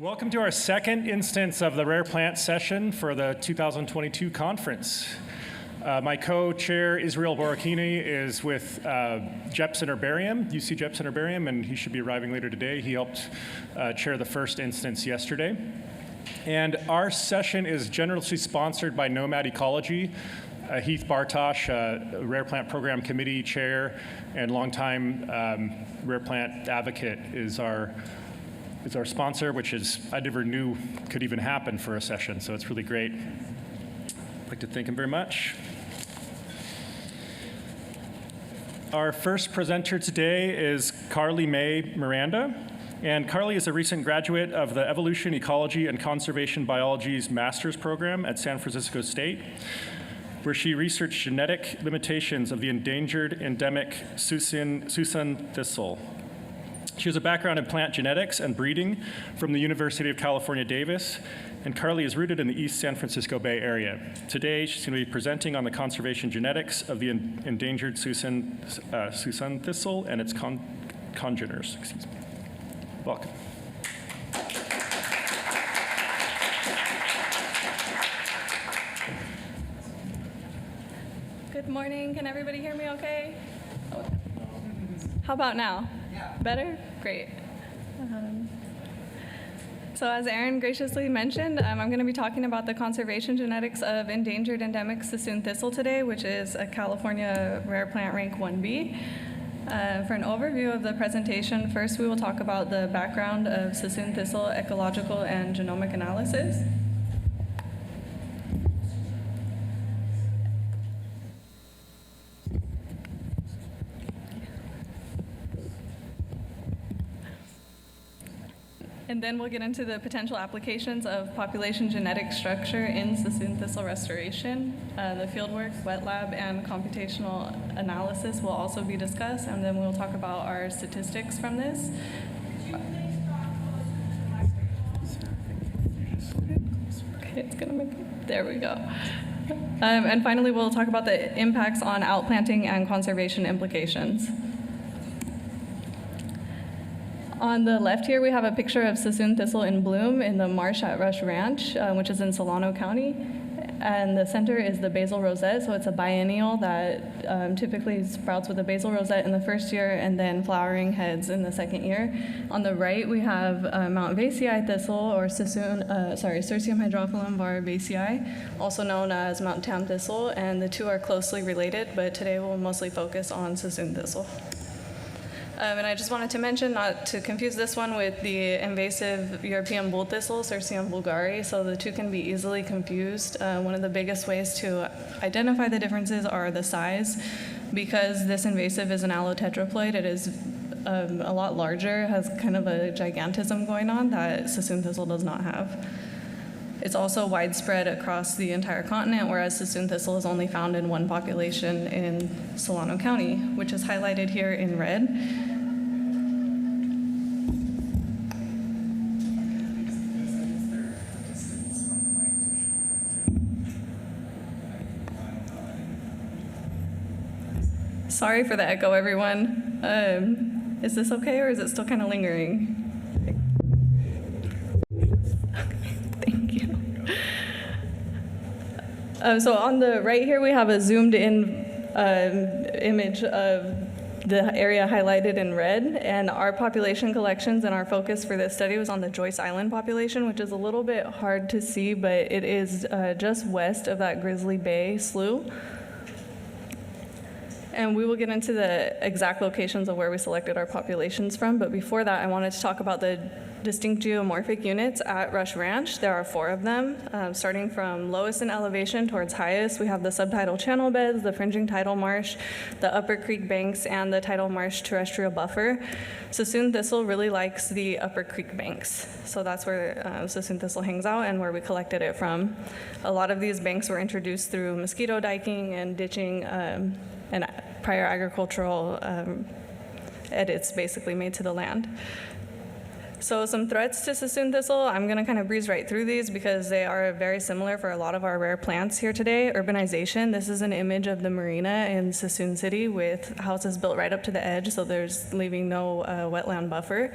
Welcome to our second instance of the Rare Plant session for the 2022 conference. My co-chair, Israel Borokini, is with Jepson Herbarium, UC Jepson Herbarium, and he should be arriving later today. He helped chair the first instance yesterday. And our session is generously sponsored by Nomad Ecology. Heath Bartosh, Rare Plant Program Committee Chair and longtime Rare Plant advocate, is our sponsor, which is, I never knew could even happen for a session, so it's really great. I'd like to thank him very much. Our first presenter today is Mae Miranda. And Carly is a recent graduate of the Evolution, Ecology, and Conservation Biology's master's program at San Francisco State, where she researched genetic limitations of the endangered endemic Suisun Thistle. She has a background in plant genetics and breeding from the University of California, Davis, and Carly is rooted in the East San Francisco Bay Area. Today, she's going to be presenting on the conservation genetics of the endangered Suisun Thistle and its congeners. Excuse me. Welcome. Good morning. Can everybody hear me okay? How about now? Yeah. Better? Great. So as Aaron graciously mentioned, I'm going to be talking about the conservation genetics of endangered endemic Suisun Thistle today, which is a California rare plant rank 1B. For an overview of the presentation, first we will talk about the background of Suisun Thistle ecological and genomic analysis. And then we'll get into the potential applications of population genetic structure in Suisun Thistle restoration. The fieldwork, wet lab, and computational analysis will also be discussed, and then we'll talk about our statistics from this. Okay, it's gonna make, there we go. And finally, we'll talk about the impacts on outplanting and conservation implications. On the left here, we have a picture of Suisun Thistle in bloom in the marsh at Rush Ranch, which is in Solano County. And the center is the basal rosette, so it's a biennial that typically sprouts with a basal rosette in the first year and then flowering heads in the second year. On the right, we have Malvaceae thistle, or Cirsium hydrophyllum var. Vaceae, also known as mountain tam thistle, and the two are closely related, but today we'll mostly focus on Suisun Thistle. And I just wanted to mention, not to confuse this one with the invasive European bull thistle, Cirsium vulgare, so the two can be easily confused. One of the biggest ways to identify the differences are the size. Because this invasive is an allotetraploid, it is a lot larger, has kind of a gigantism going on that Suisun Thistle does not have. It's also widespread across the entire continent, whereas Suisun Thistle is only found in one population in Solano County, which is highlighted here in red. Sorry for the echo, everyone. Is this okay, or is it still kind of lingering? Thank you. So on the right here, we have a zoomed-in image of the area highlighted in red, and our population collections and our focus for this study was on the Joyce Island population, which is a little bit hard to see, but it is just west of that Grizzly Bay slough. And we will get into the exact locations of where we selected our populations from. But before that, I wanted to talk about the distinct geomorphic units at Rush Ranch. There are 4 of them. Starting from lowest in elevation towards highest, we have the subtidal channel beds, the fringing tidal marsh, the upper creek banks, and the tidal marsh terrestrial buffer. Suisun Thistle really likes the upper creek banks. So that's where Suisun Thistle hangs out and where we collected it from. A lot of these banks were introduced through mosquito diking and ditching and prior agricultural edits basically made to the land. So some threats to Suisun Thistle, I'm going to kind of breeze right through these because they are very similar for a lot of our rare plants here today. Urbanization, this is an image of the marina in Suisun City with houses built right up to the edge, so there's leaving no wetland buffer.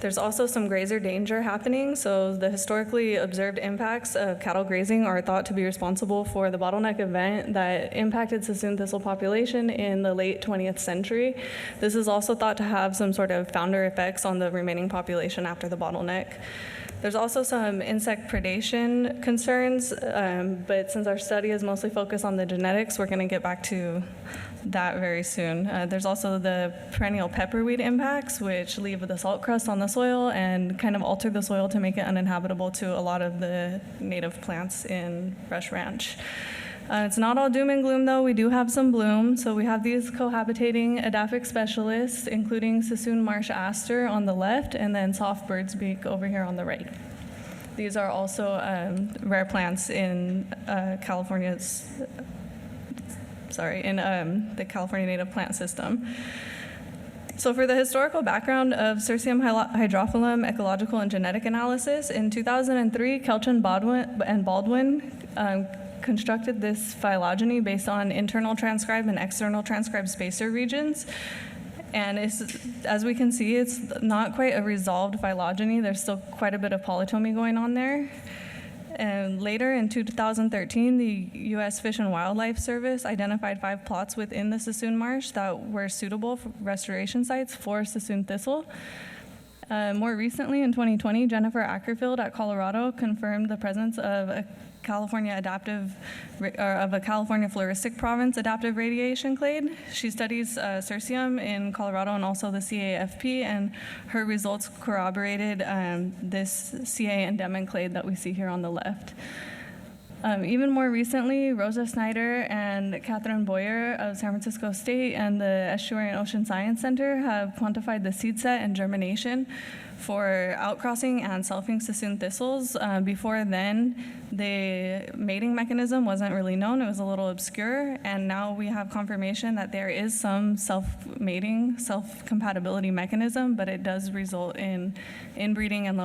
There's also some grazer danger happening, so the historically observed impacts of cattle grazing are thought to be responsible for the bottleneck event that impacted Suisun thistle population in the late 20th century. This is also thought to have some sort of founder effects on the remaining population after the bottleneck. There's also some insect predation concerns, but since our study is mostly focused on the genetics, we're going to get back to that very soon. There's also the perennial pepperweed impacts, which leave the salt crust on the soil and kind of alter the soil to make it uninhabitable to a lot of the native plants in Rush Ranch. It's not all doom and gloom, though. We do have some bloom. So we have these cohabitating edaphic specialists, including Suisun marsh aster on the left, and then soft bird's beak over here on the right. These are also rare plants in the California native plant system. So for the historical background of Cirsium hydrophyllum ecological and genetic analysis, in 2003, Kelch and Baldwin constructed this phylogeny based on internal transcribed and external transcribed spacer regions. And as we can see, it's not quite a resolved phylogeny. There's still quite a bit of polytomy going on there. And later in 2013, the U.S. Fish and Wildlife Service identified 5 plots within the Suisun marsh that were suitable for restoration sites for Suisun thistle. More recently, in 2020, Jennifer Ackerfield at Colorado confirmed the presence of a California floristic province adaptive radiation clade. She studies Cirsium in Colorado and also the CAFP, and her results corroborated this CA endemic clade that we see here on the left. Even more recently, Rosa Snyder and Catherine Boyer of San Francisco State and the Estuary and Ocean Science Center have quantified the seed set and germination for outcrossing and selfing Suisun thistles. Before then, the mating mechanism wasn't really known. It was a little obscure, and now we have confirmation that there is some self-mating, self-compatibility mechanism, but it does result in inbreeding and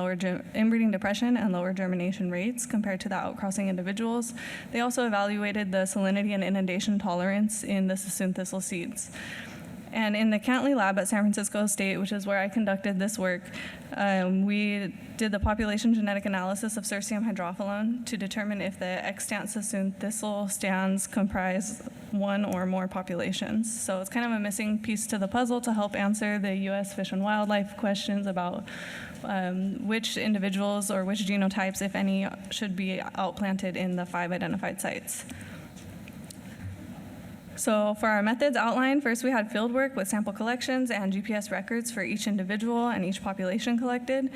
inbreeding depression and lower germination rates compared to the outcrossing individuals. They also evaluated the salinity and inundation tolerance in the Suisun thistle seeds. And in the Cantley lab at San Francisco State, which is where I conducted this work, we did the population genetic analysis of Cirsium hydrophyllum to determine if the extant Suisun thistle stands comprise one or more populations. So it's kind of a missing piece to the puzzle to help answer the U.S. Fish and Wildlife questions about which individuals or which genotypes, if any, should be outplanted in the 5 identified sites. So for our methods outlined, first we had field work with sample collections and GPS records for each individual and each population collected.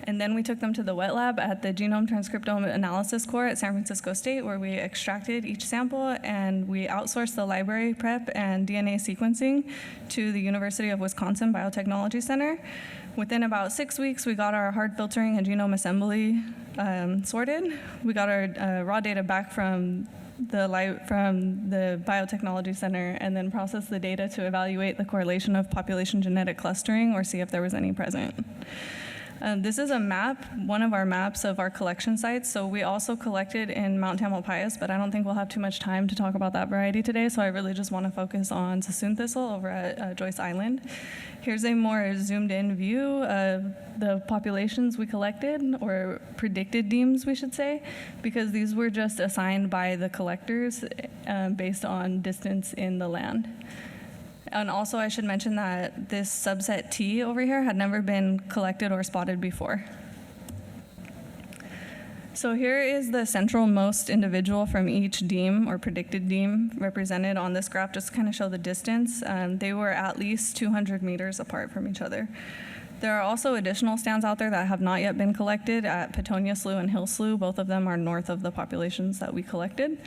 And then we took them to the wet lab at the Genome Transcriptome Analysis Core at San Francisco State, where we extracted each sample and we outsourced the library prep and DNA sequencing to the University of Wisconsin Biotechnology Center. Within about 6 weeks, we got our hard filtering and genome assembly sorted. We got our raw data back from the Biotechnology Center and then process the data to evaluate the correlation of population genetic clustering or see if there was any present. This is a map, one of our maps of our collection sites. So we also collected in Mount Tamalpais, but I don't think we'll have too much time to talk about that variety today. So I really just want to focus on Suisun thistle over at Joyce Island. Here's a more zoomed in view of the populations we collected, or predicted deems, we should say, because these were just assigned by the collectors based on distance in the land. And also I should mention that this subset T over here had never been collected or spotted before. So here is the centralmost individual from each deem or predicted deem represented on this graph, just to kind of show the distance. They were at least 200 meters apart from each other. There are also additional stands out there that have not yet been collected at Petonia Slough and Hill Slough. Both of them are north of the populations that we collected.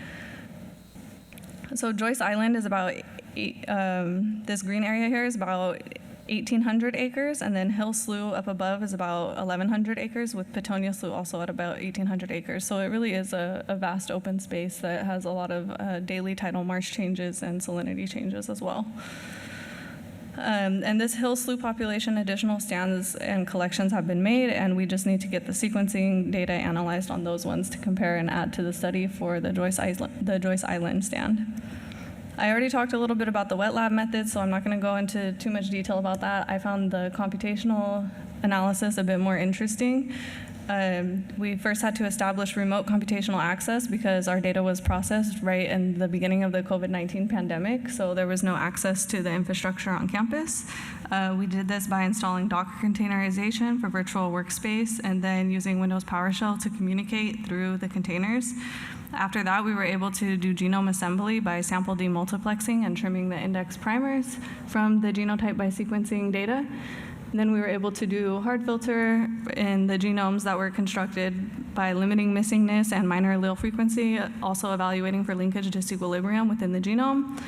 So Joyce Island is about, this green area here is about 1,800 acres, and then Hill Slough up above is about 1,100 acres, with Petonia Slough also at about 1,800 acres. So it really is a vast open space that has a lot of daily tidal marsh changes and salinity changes as well. And this Hill Slough population, additional stands and collections have been made, and we just need to get the sequencing data analyzed on those ones to compare and add to the study for the Joyce Island stand. I already talked a little bit about the wet lab method, so I'm not going to go into too much detail about that. I found the computational analysis a bit more interesting. We first had to establish remote computational access because our data was processed right in the beginning of the COVID-19 pandemic, so there was no access to the infrastructure on campus. We did this by installing Docker containerization for virtual workspace and then using Windows PowerShell to communicate through the containers. After that, we were able to do genome assembly by sample demultiplexing and trimming the index primers from the genotype by sequencing data. Then we were able to do hard filter in the genomes that were constructed by limiting missingness and minor allele frequency, also evaluating for linkage disequilibrium within the genome.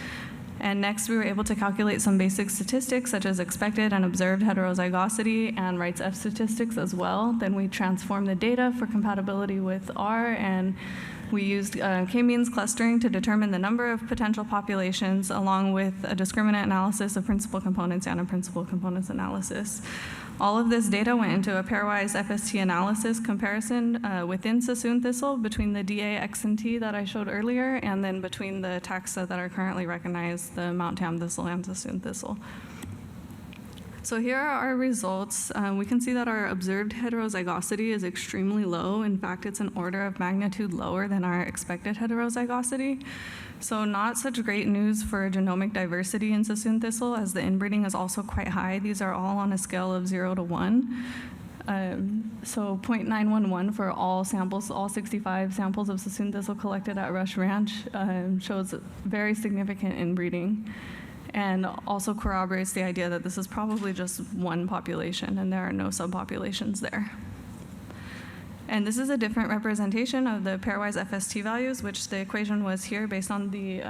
And next, we were able to calculate some basic statistics, such as expected and observed heterozygosity and Wright's F statistics as well. Then we transformed the data for compatibility with R, and we used k-means clustering to determine the number of potential populations, along with a discriminant analysis of principal components and a principal components analysis. All of this data went into a pairwise FST analysis comparison within Suisun Thistle between the DA, X, and T that I showed earlier, and then between the taxa that are currently recognized, the Mount Tam Thistle and Suisun Thistle. So here are our results. We can see that our observed heterozygosity is extremely low. In fact, it's an order of magnitude lower than our expected heterozygosity. So not such great news for genomic diversity in Suisun Thistle, as the inbreeding is also quite high. These are all on a scale of 0 to 1. So 0.911 for all samples, all 65 samples of Suisun Thistle collected at Rush Ranch shows very significant inbreeding, and also corroborates the idea that this is probably just one population and there are no subpopulations there. And this is a different representation of the pairwise FST values, which the equation was here based on the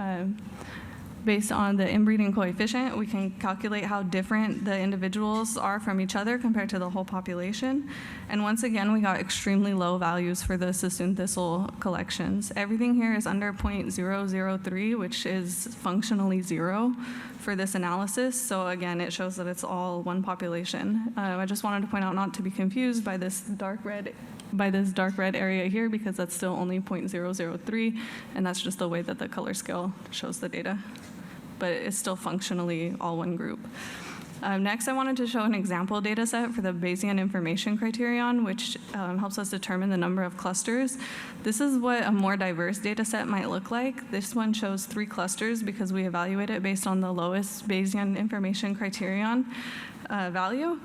inbreeding coefficient. We can calculate how different the individuals are from each other compared to the whole population. And once again, we got extremely low values for the Suisun Thistle collections. Everything here is under 0.003, which is functionally 0 for this analysis. So again, it shows that it's all one population. I just wanted to point out not to be confused by this dark red area here, because that's still only 0.003, and that's just the way that the color scale shows the data. But it's still functionally all one group. Next, I wanted to show an example data set for the Bayesian information criterion, which helps us determine the number of clusters. This is what a more diverse data set might look like. This one shows 3 clusters because we evaluate it based on the lowest Bayesian information criterion value,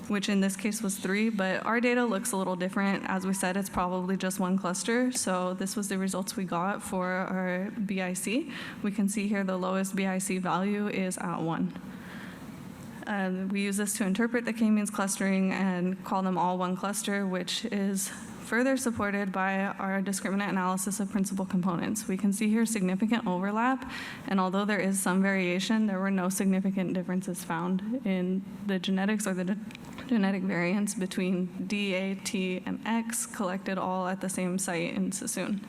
which in this case was 3, but our data looks a little different. As we said, it's probably just one cluster, so this was the results we got for our BIC. We can see here the lowest BIC value is at 1. We use this to interpret the k-means clustering and call them all one cluster, which is further supported by our discriminant analysis of principal components. We can see here significant overlap, and although there is some variation, there were no significant differences found in the genetics or the genetic variance between D, A, T, and X collected all at the same site in Suisun.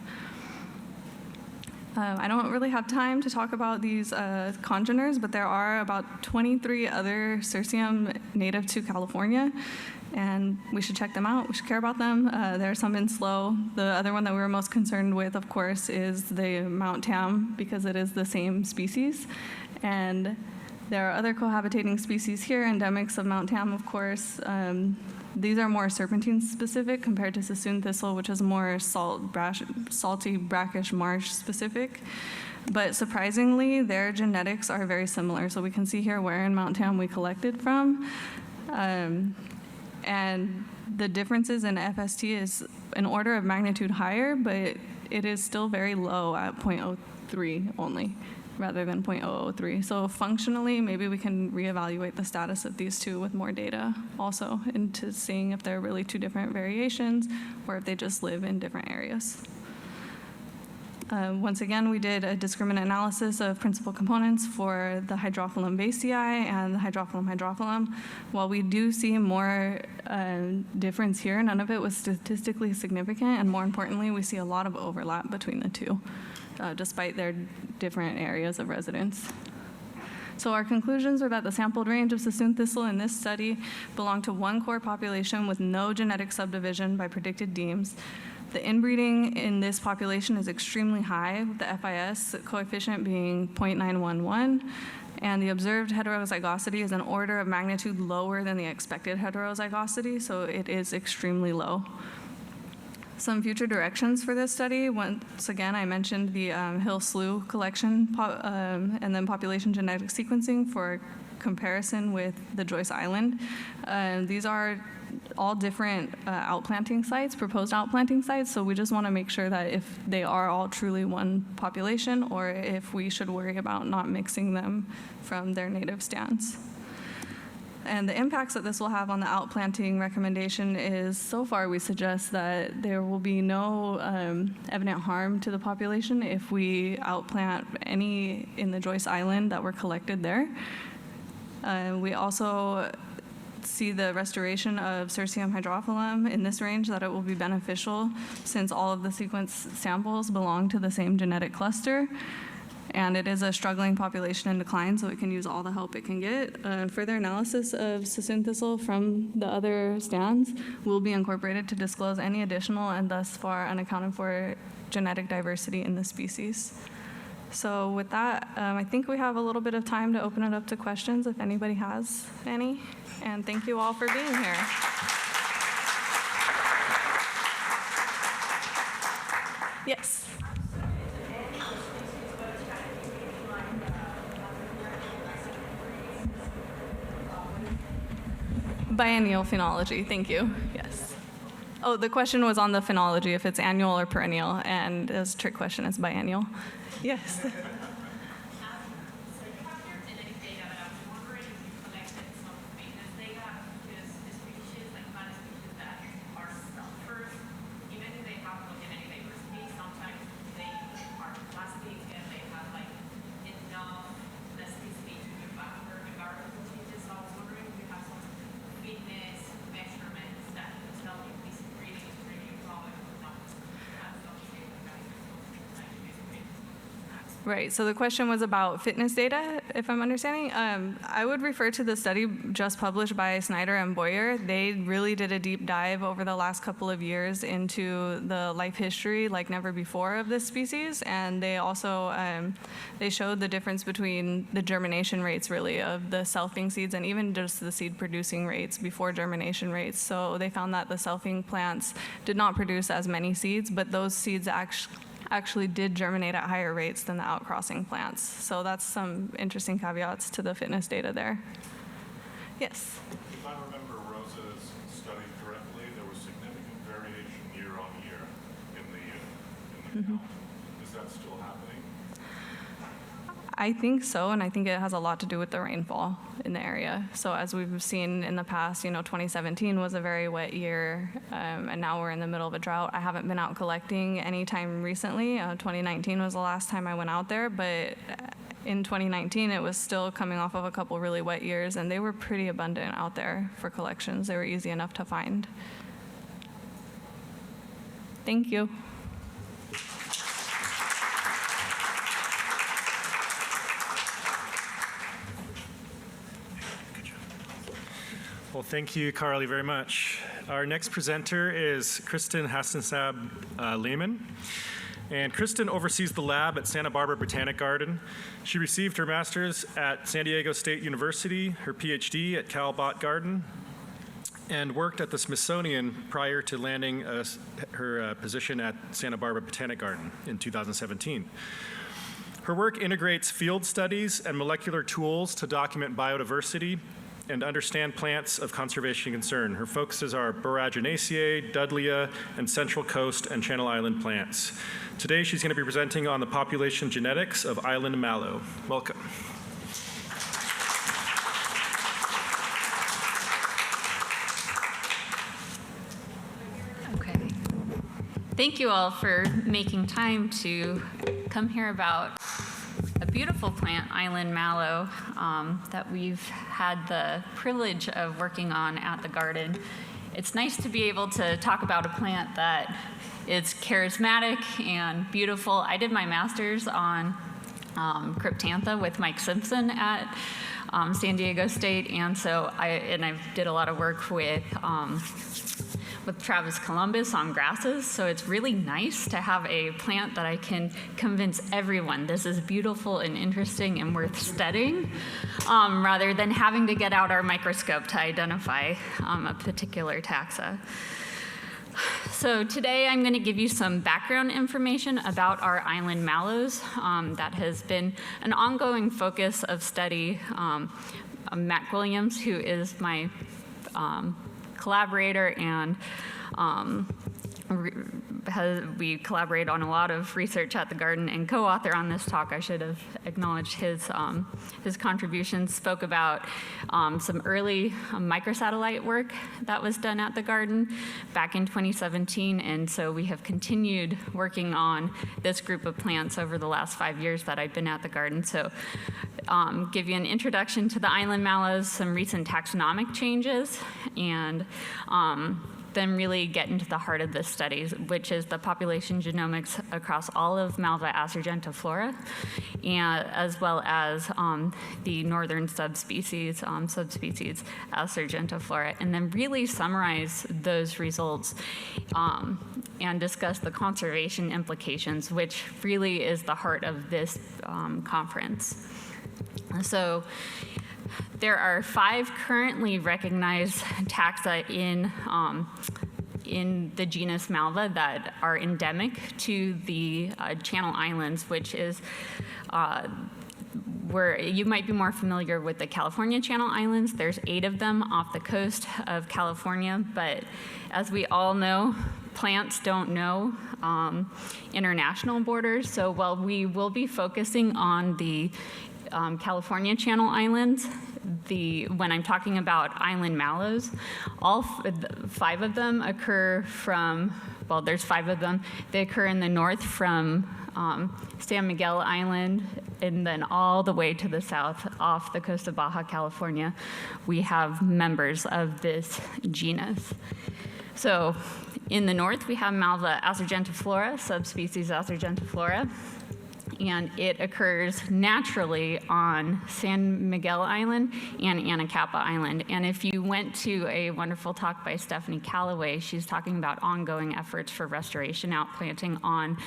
I don't really have time to talk about these congeners, but there are about 23 other Cirsium native to California, and we should check them out. We should care about them. There are some in SLO. The other one that we were most concerned with, of course, is the Mount Tam, because it is the same species. And there are other cohabitating species here, endemics of Mount Tam, of course. These are more serpentine specific compared to Suisun Thistle, which is more salty, brackish marsh specific. But surprisingly, their genetics are very similar. So we can see here where in Mount Tam we collected from. And the differences in FST is an order of magnitude higher, but it is still very low at 0.03 only, rather than 0.003. So functionally, maybe we can reevaluate the status of these two with more data also into seeing if they're really 2 different variations or if they just live in different areas. Once again, we did a discriminant analysis of principal components for the Hydrophyllum Vaceae and the Hydrophyllum. While we do see more difference here, none of it was statistically significant, and more importantly, we see a lot of overlap between the two, despite their different areas of residence. So our conclusions are that the sampled range of Suisun Thistle in this study belonged to one core population with no genetic subdivision by predicted deems. The inbreeding in this population is extremely high, with the FIS coefficient being 0.911. And the observed heterozygosity is an order of magnitude lower than the expected heterozygosity, so it is extremely low. Some future directions for this study, once again, I mentioned the Hill Slough collection and then population genetic sequencing for comparison with the Joyce Island. These are all different outplanting sites, proposed outplanting sites, so we just want to make sure that if they are all truly one population or if we should worry about not mixing them from their native stands. And the impacts that this will have on the outplanting recommendation is, so far we suggest that there will be no evident harm to the population if we outplant any in the Joyce Island that were collected there. We also see the restoration of Cirsium hydrophyllum in this range, that it will be beneficial since all of the sequence samples belong to the same genetic cluster. And it is a struggling population in decline, so it can use all the help it can get. Further analysis of Suisun thistle from the other stands will be incorporated to disclose any additional and thus far unaccounted for genetic diversity in the species. So with that, I think we have a little bit of time to open it up to questions if anybody has any. And thank you all for being here. Yes. Biennial phenology, thank you, yes. Oh, the question was on the phenology, if it's annual or perennial, and as a trick question, it's biennial. Yes. Right, so the question was about fitness data, if I'm understanding. I would refer to the study just published by Snyder and Boyer. They really did a deep dive over the last couple of years into the life history like never before of this species, and they also they showed the difference between the germination rates really of the selfing seeds and even just the seed producing rates before germination rates. So they found that the selfing plants did not produce as many seeds, but those seeds actually did germinate at higher rates than the outcrossing plants. So that's some interesting caveats to the fitness data there. Yes? If I remember Rosa's study correctly, there was significant variation year on year in the count. Is that still happening? I think so, and I think it has a lot to do with the rainfall in the area. So as we've seen in the past, 2017 was a very wet year, and now we're in the middle of a drought. I haven't been out collecting any time recently. 2019 was the last time I went out there, but in 2019 it was still coming off of a couple really wet years, and they were pretty abundant out there for collections. They were easy enough to find. Thank you. Well, thank you, Carly, very much. Our next presenter is Kristen Hasenstab-Lehman. And Kristen oversees the lab at Santa Barbara Botanic Garden. She received her master's at San Diego State University, her PhD at Cal Bot Garden, and worked at the Smithsonian prior to landing her position at Santa Barbara Botanic Garden in 2017. Her work integrates field studies and molecular tools to document biodiversity and understand plants of conservation concern. Her focuses are Borokini, Dudley, and Central Coast and Channel Island plants. Today, she's going to be presenting on the population genetics of island mallow. Welcome. Okay. Thank you all for making time to come here about a beautiful plant, island mallow, that we've had the privilege of working on at the garden. It's nice to be able to talk about a plant that is charismatic and beautiful. I did my master's on Cryptantha with Mike Simpson at San Diego State, and so I did a lot of work with with Travis Columbus on grasses. So it's really nice to have a plant that I can convince everyone this is beautiful and interesting and worth studying, rather than having to get out our microscope to identify a particular taxa. So today I'm going to give you some background information about our island mallows. That has been an ongoing focus of study. Matt Williams, who is my collaborator and we collaborate on a lot of research at the garden, and co-author on this talk. I should have acknowledged his contributions. Spoke about some early microsatellite work that was done at the garden back in 2017, and so we have continued working on this group of plants over the last 5 years that I've been at the garden. So give you an introduction to the island mallows, some recent taxonomic changes, and then really get into the heart of the studies, which is the population genomics across all of Malvaceae flora, and as well as the northern subspecies flora, and then really summarize those results and discuss the conservation implications, which really is the heart of this conference. So there are 5 currently recognized taxa in the genus Malva that are endemic to the Channel Islands, which is where you might be more familiar with the California Channel Islands. There's 8 of them off the coast of California, but as we all know, plants don't know international borders. So while we will be focusing on the California Channel Islands, when I'm talking about island mallows, all 5 of them occur from, well, there's 5 of them. They occur in the north from San Miguel Island, and then all the way to the south off the coast of Baja California, we have members of this genus. So in the north, we have Malva asurgentiflora, subspecies asurgentiflora, and it occurs naturally on San Miguel Island and Anacapa Island. And if you went to a wonderful talk by Stephanie Calloway, she's talking about ongoing efforts for restoration outplanting on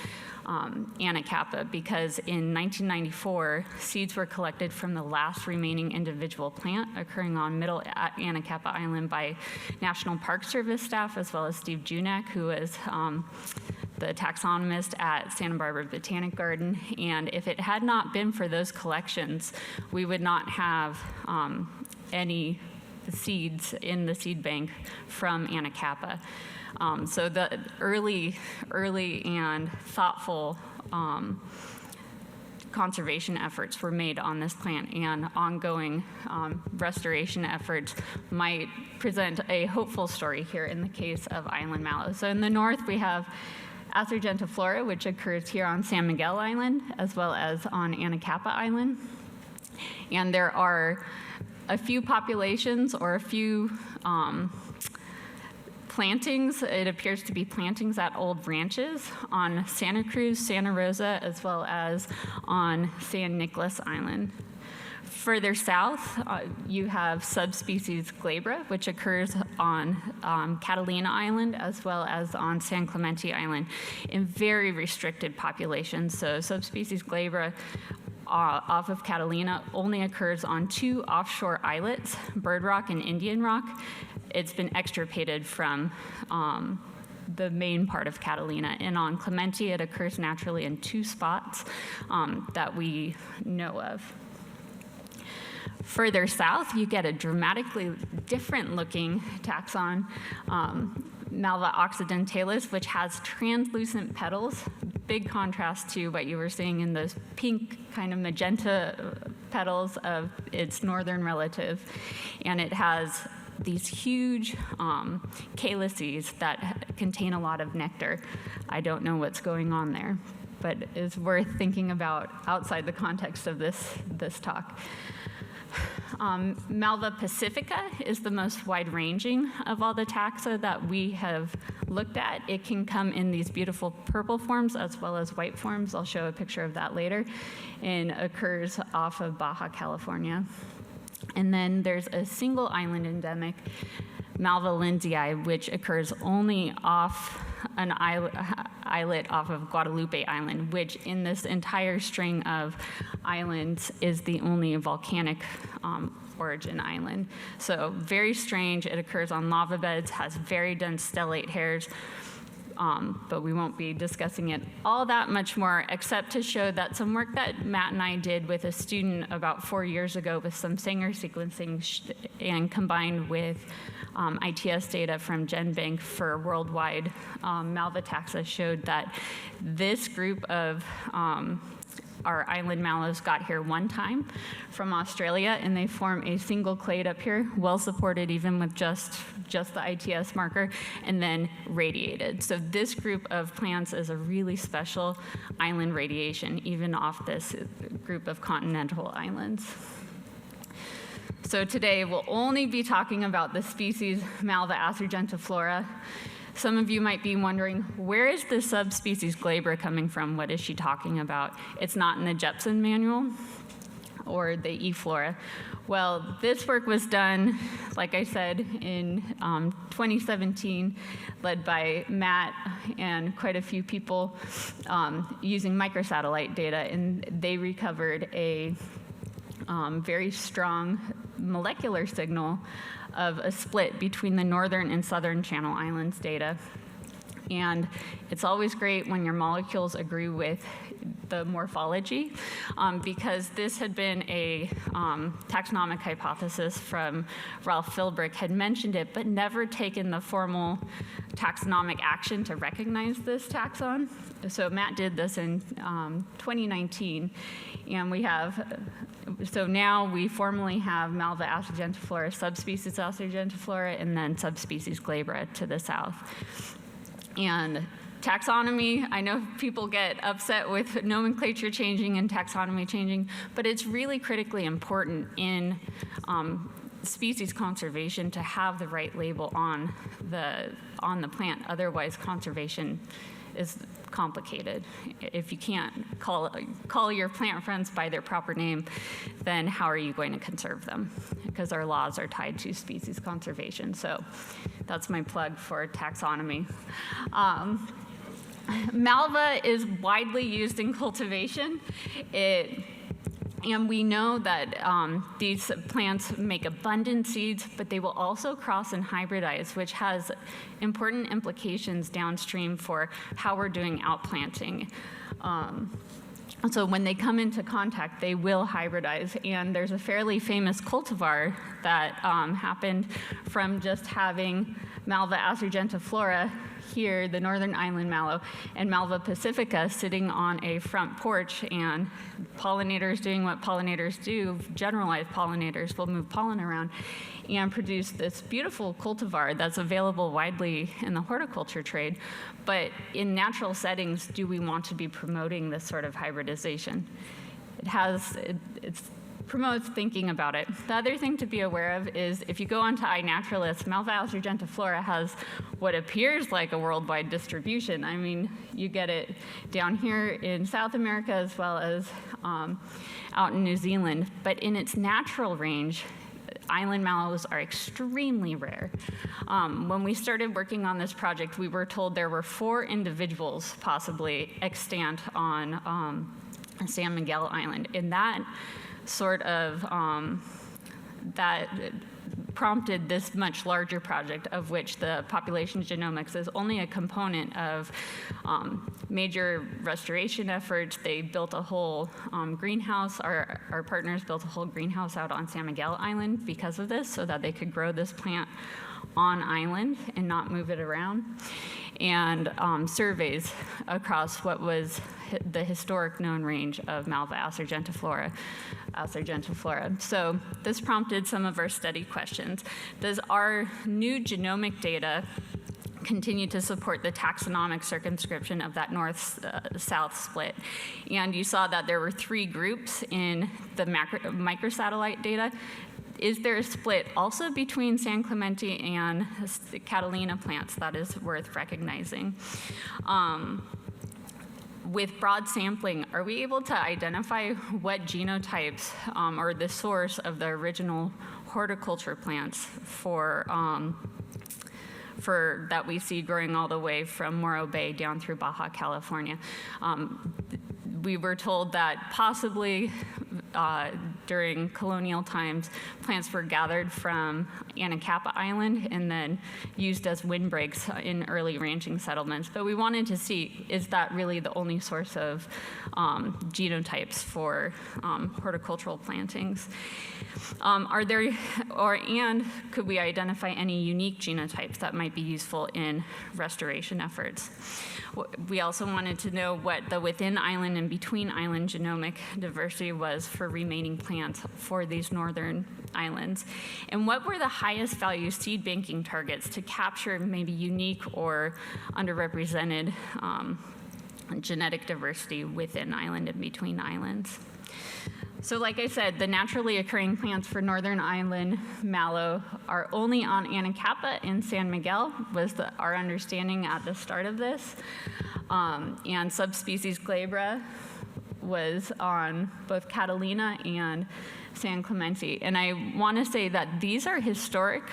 Anacapa, because in 1994, seeds were collected from the last remaining individual plant occurring on Middle Anacapa Island by National Park Service staff, as well as Steve Junak, who was the taxonomist at Santa Barbara Botanic Garden. And if it had not been for those collections, we would not have any seeds in the seed bank from Anacapa. So the early and thoughtful conservation efforts were made on this plant, and ongoing restoration efforts might present a hopeful story here in the case of island mallow. So in the north, we have asurgentiflora, which occurs here on San Miguel Island, as well as on Anacapa Island. And there are a few populations, or a few plantings. It appears to be plantings at old ranches on Santa Cruz, Santa Rosa, as well as on San Nicolas Island. Further south, you have subspecies glabra, which occurs on Catalina Island, as well as on San Clemente Island, in very restricted populations. So subspecies glabra off of Catalina only occurs on 2 offshore islets, Bird Rock and Indian Rock. It's been extirpated from the main part of Catalina. And on Clemente, it occurs naturally in 2 spots that we know of. Further south, you get a dramatically different looking taxon, Malva occidentalis, which has translucent petals, big contrast to what you were seeing in those pink kind of magenta petals of its northern relative. And it has these huge calyces that contain a lot of nectar. I don't know what's going on there, but it's worth thinking about outside the context of this talk. Malva pacifica is the most wide-ranging of all the taxa that we have looked at. It can come in these beautiful purple forms as well as white forms. I'll show a picture of that later, and occurs off of Baja California. And then there's a single island endemic, Malvaceae, which occurs only off an islet off of Guadalupe Island, which in this entire string of islands is the only volcanic origin island. So very strange. It occurs on lava beds, has very dense stellate hairs, but we won't be discussing it all that much more, except to show that some work that Matt and I did with a student about 4 years ago with some Sanger sequencing and combined with ITS data from GenBank for worldwide Malvaceae showed that this group of our island mallows got here one time from Australia, and they form a single clade up here, well supported even with just the ITS marker, and then radiated. So this group of plants is a really special island radiation, even off this group of continental islands. So today we'll only be talking about the species Malvaceae argentiflora. Some of you might be wondering, where is the subspecies glabra coming from? What is she talking about? It's not in the Jepson manual or the eFlora. Well, this work was done, like I said, in 2017, led by Matt and quite a few people using microsatellite data, and they recovered a very strong molecular signal of a split between the northern and southern Channel Islands data. And it's always great when your molecules agree with the morphology, because this had been a taxonomic hypothesis from Ralph Philbrick, had mentioned it, but never taken the formal taxonomic action to recognize this taxon. So Matt did this in 2019, and we have, so now we formally have Malvaceae argentiflora, subspecies argentiflora, and then subspecies glabra to the south. And taxonomy, I know people get upset with nomenclature changing and taxonomy changing, but it's really critically important in species conservation to have the right label on the plant. Otherwise, conservation is complicated. If you can't call your plant friends by their proper name, then how are you going to conserve them? Because our laws are tied to species conservation. So that's my plug for taxonomy. Malva is widely used in cultivation. And we know that these plants make abundant seeds, but they will also cross and hybridize, which has important implications downstream for how we're doing outplanting. So when they come into contact, they will hybridize. And there's a fairly famous cultivar that happened from just having Malvaceae argentiflora here, the northern island mallow, and Malva pacifica sitting on a front porch, and pollinators doing what pollinators do, generalized pollinators will move pollen around and produce this beautiful cultivar that's available widely in the horticulture trade. But in natural settings, do we want to be promoting this sort of hybridization? It promotes thinking about it. The other thing to be aware of is if you go onto iNaturalist, Malvaceae argentiflora has what appears like a worldwide distribution. I mean, you get it down here in South America as well as out in New Zealand. But in its natural range, island mallows are extremely rare. When we started working on this project, we were told there were 4 individuals possibly extant on San Miguel Island. And that sort of, that prompted this much larger project, of which the population genomics is only a component of major restoration efforts. They built a whole greenhouse. Our partners built a whole greenhouse out on San Miguel Island because of this, so that they could grow this plant on island and not move it around, and surveys across what was the historic known range of Malvaceae argentiflora. So this prompted some of our study questions. Does our new genomic data continue to support the taxonomic circumscription of that north-south split? And you saw that there were 3 groups in the microsatellite data. Is there a split also between San Clemente and Catalina plants? That is worth recognizing. With broad sampling, are we able to identify what genotypes or the source of the original horticulture plants for that we see growing all the way from Morro Bay down through Baja California. We were told that possibly during colonial times, plants were gathered from Anacapa Island and then used as windbreaks in early ranching settlements. But we wanted to see, is that really the only source of genotypes for horticultural plantings? And could we identify any unique genotypes that might be useful in restoration efforts? We also wanted to know what the within island and between island genomic diversity was for remaining plants for these northern islands. And what were the highest value seed banking targets to capture maybe unique or underrepresented genetic diversity within island and between islands? So like I said, the naturally occurring plants for northern island mallow are only on Anacapa and San Miguel, was our understanding at the start of this. And subspecies glabra was on both Catalina and San Clemente. And I want to say that these are historic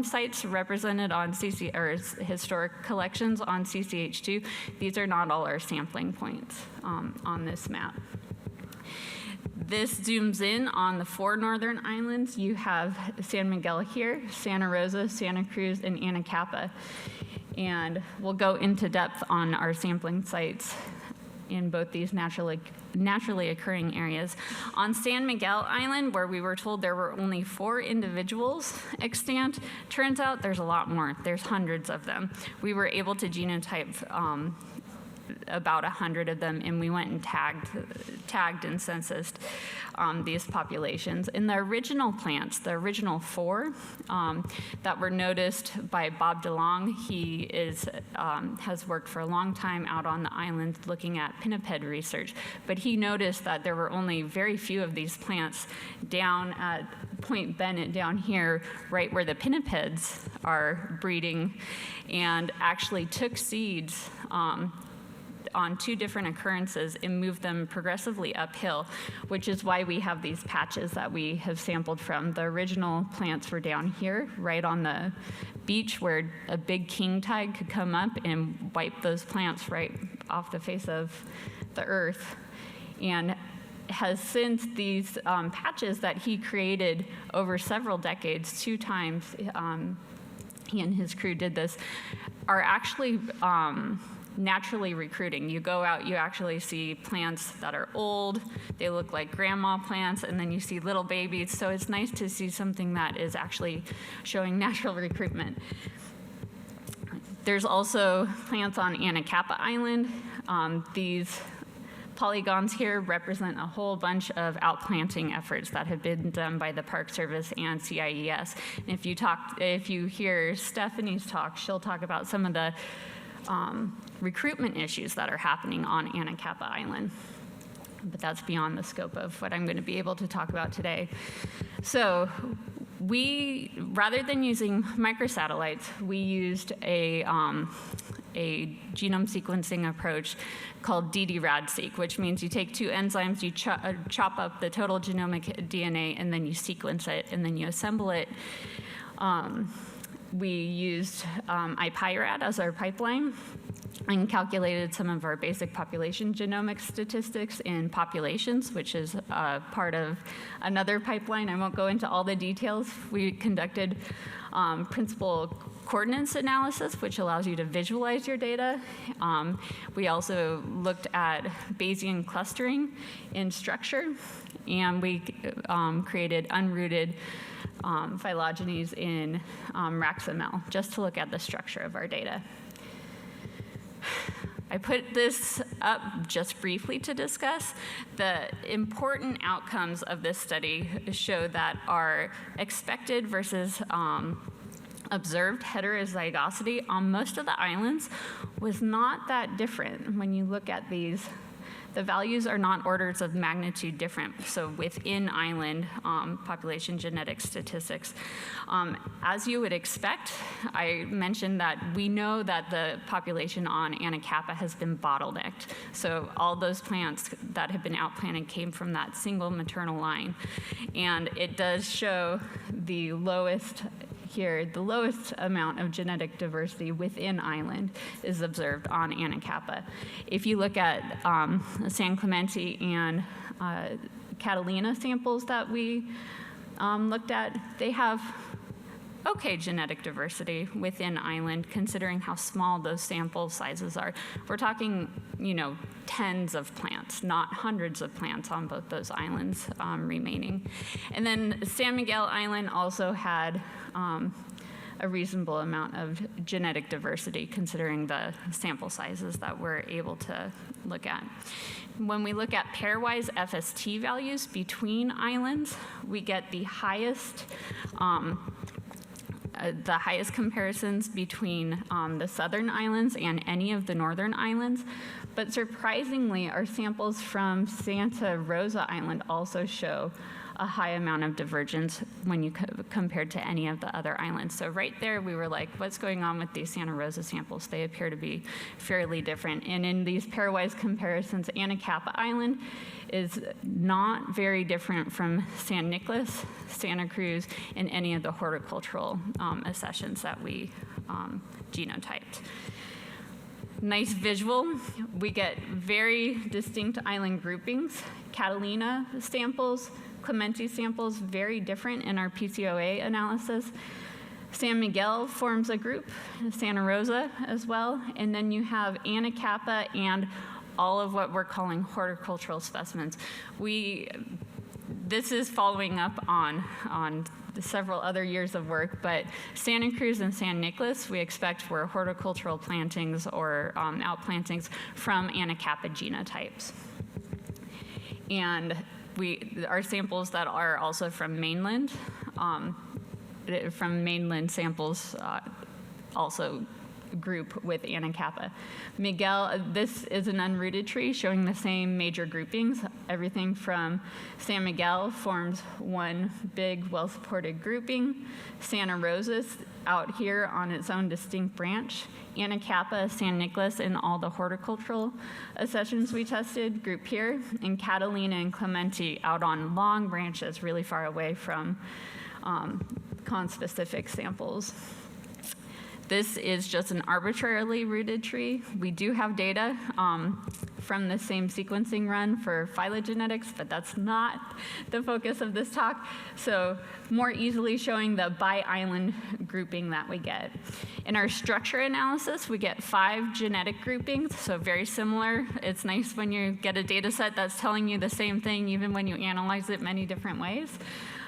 sites represented on historic collections on CCH2. These are not all our sampling points on this map. This zooms in on the 4 northern islands. You have San Miguel here, Santa Rosa, Santa Cruz, and Anacapa. And we'll go into depth on our sampling sites in both these naturally occurring areas. On San Miguel Island, where we were told there were only 4 individuals extant, turns out there's a lot more. There's hundreds of them. We were able to genotype about 100 of them, and we went and tagged and censused these populations. In the original plants, the original 4 that were noticed by Bob DeLong, he has worked for a long time out on the island looking at pinniped research, but he noticed that there were only very few of these plants down at Point Bennett down here, right where the pinnipeds are breeding, and actually took seeds on 2 different occurrences and moved them progressively uphill, which is why we have these patches that we have sampled from. The original plants were down here, right on the beach where a big king tide could come up and wipe those plants right off the face of the earth. And has since these patches that he created over several decades, 2 times, he and his crew did this, are actually naturally recruiting. You go out, you actually see plants that are old, they look like grandma plants, and then you see little babies. So it's nice to see something that is actually showing natural recruitment. There's also plants on Anacapa Island. These polygons here represent a whole bunch of outplanting efforts that have been done by the Park Service and CIES. And if you hear Stephanie's talk, she'll talk about some of the recruitment issues that are happening on Anacapa Island. But that's beyond the scope of what I'm going to be able to talk about today. So rather than using microsatellites, we used a genome sequencing approach called ddRADseq, which means you take 2 enzymes, you chop up the total genomic DNA, and then you sequence it, and then you assemble it. We used iPyrad as our pipeline and calculated some of our basic population genomic statistics in populations, which is part of another pipeline. I won't go into all the details. We conducted principal coordinates analysis, which allows you to visualize your data. We also looked at Bayesian clustering in structure, and we created unrooted phylogenies in RAXML, just to look at the structure of our data. I put this up just briefly to discuss. The important outcomes of this study show that our expected versus observed heterozygosity on most of the islands was not that different. When you look at these, the values are not orders of magnitude different. So within island population genetic statistics. As you would expect, I mentioned that we know that the population on Anacapa has been bottlenecked. So all those plants that have been outplanted came from that single maternal line. And it does show the lowest here, the lowest amount of genetic diversity within island is observed on Anacapa. If you look at San Clemente and Catalina samples that we looked at, they have okay genetic diversity within island, considering how small those sample sizes are. We're talking, tens of plants, not hundreds of plants on both those islands remaining. And then San Miguel Island also had a reasonable amount of genetic diversity, considering the sample sizes that we're able to look at. When we look at pairwise FST values between islands, we get the highest comparisons between the southern islands and any of the northern islands. But surprisingly, our samples from Santa Rosa Island also show a high amount of divergence when you compared to any of the other islands. So right there, we were like, what's going on with these Santa Rosa samples? They appear to be fairly different. And in these pairwise comparisons, Anacapa Island is not very different from San Nicolas, Santa Cruz, and any of the horticultural accessions that we genotyped. Nice visual. We get very distinct island groupings. Catalina samples, Clemente samples, very different in our PCOA analysis. San Miguel forms a group, Santa Rosa as well, and then you have Anacapa and all of what we're calling horticultural specimens. This is following up on several other years of work, but Santa Cruz and San Nicolas, we expect were horticultural plantings or outplantings from Anacapa genotypes. And our samples that are also from mainland samples also group with Anacapa. Miguel, this is an unrooted tree showing the same major groupings. Everything from San Miguel forms one big, well-supported grouping. Santa Rosa's out here on its own distinct branch. Anacapa, San Nicolas, and all the horticultural accessions we tested group here. And Catalina and Clemente out on long branches really far away from conspecific samples. This is just an arbitrarily rooted tree. We do have data from the same sequencing run for phylogenetics, but that's not the focus of this talk. So more easily showing the bi-island grouping that we get. In our structure analysis, we get 5 genetic groupings, so very similar. It's nice when you get a data set that's telling you the same thing, even when you analyze it many different ways.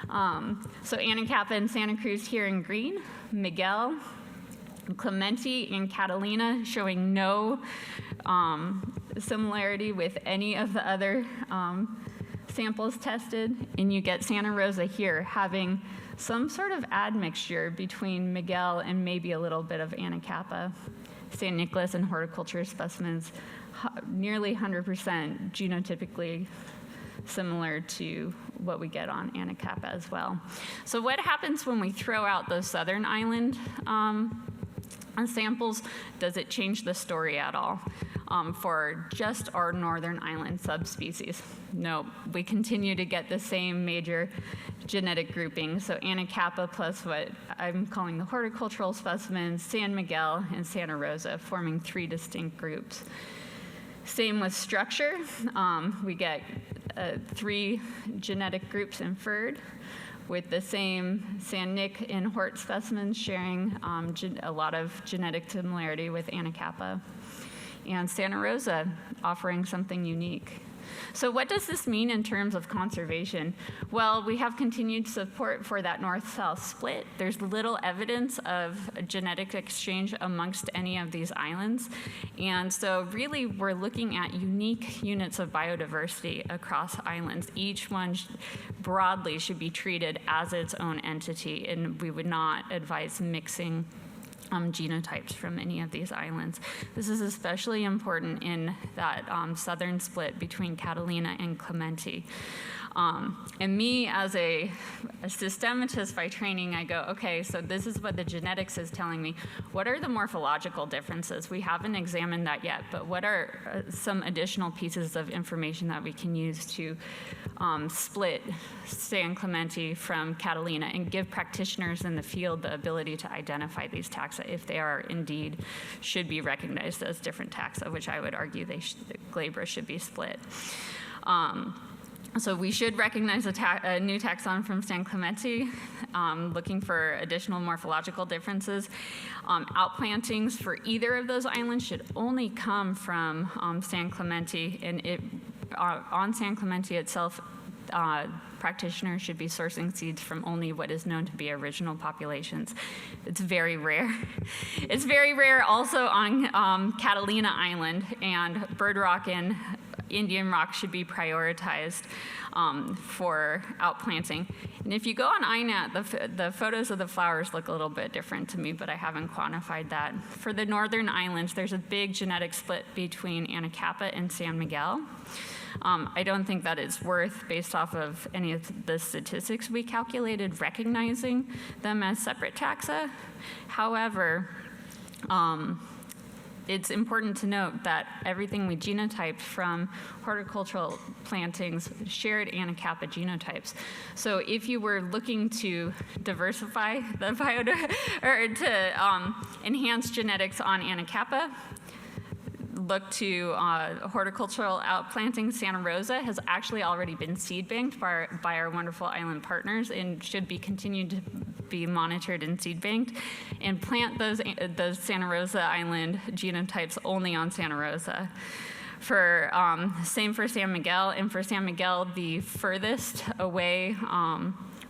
So Anacapa and Santa Cruz here in green, Miguel, Clemente and Catalina showing no similarity with any of the other samples tested, and you get Santa Rosa here having some sort of admixture between Miguel and maybe a little bit of Anacapa. San Nicolas and horticulture specimens, nearly 100% genotypically similar to what we get on Anacapa as well. So what happens when we throw out those southern island samples? Does it change the story at all for just our northern island subspecies? No, we continue to get the same major genetic grouping. So Anacapa plus what I'm calling the horticultural specimens, San Miguel and Santa Rosa, forming 3 distinct groups. Same with structure. We get 3 genetic groups inferred, with the same San Nic and Hort specimens sharing a lot of genetic similarity with Anacapa, and Santa Rosa offering something unique. So what does this mean in terms of conservation? Well, we have continued support for that north-south split. There's little evidence of genetic exchange amongst any of these islands. And so really we're looking at unique units of biodiversity across islands. Each one broadly should be treated as its own entity, and we would not advise mixing genotypes from any of these islands. This is especially important in that southern split between Catalina and Clemente. And me, as a systematist by training, I go, okay, so this is what the genetics is telling me. What are the morphological differences? We haven't examined that yet, but what are some additional pieces of information that we can use to split San Clemente from Catalina and give practitioners in the field the ability to identify these taxa if they are indeed should be recognized as different taxa, which I would argue glabra should be split. So we should recognize a new taxon from San Clemente, looking for additional morphological differences. Outplantings for either of those islands should only come from San Clemente, and on San Clemente itself, practitioners should be sourcing seeds from only what is known to be original populations. It's very rare. It's very rare also on Catalina Island, and bird rock and Indian rock should be prioritized for outplanting. And if you go on INAT, the photos of the flowers look a little bit different to me, but I haven't quantified that. For the northern islands, there's a big genetic split between Anacapa and San Miguel. I don't think that it's worth, based off of any of the statistics we calculated, recognizing them as separate taxa. However, it's important to note that everything we genotyped from horticultural plantings shared Anacapa genotypes. So if you were looking to diversify the or to enhance genetics on Anacapa, look to horticultural outplanting. Santa Rosa has actually already been seed banked by our wonderful island partners and should be continued to be monitored and seed banked, and plant those Santa Rosa Island genotypes only on Santa Rosa. Same for San Miguel, and for San Miguel, the furthest away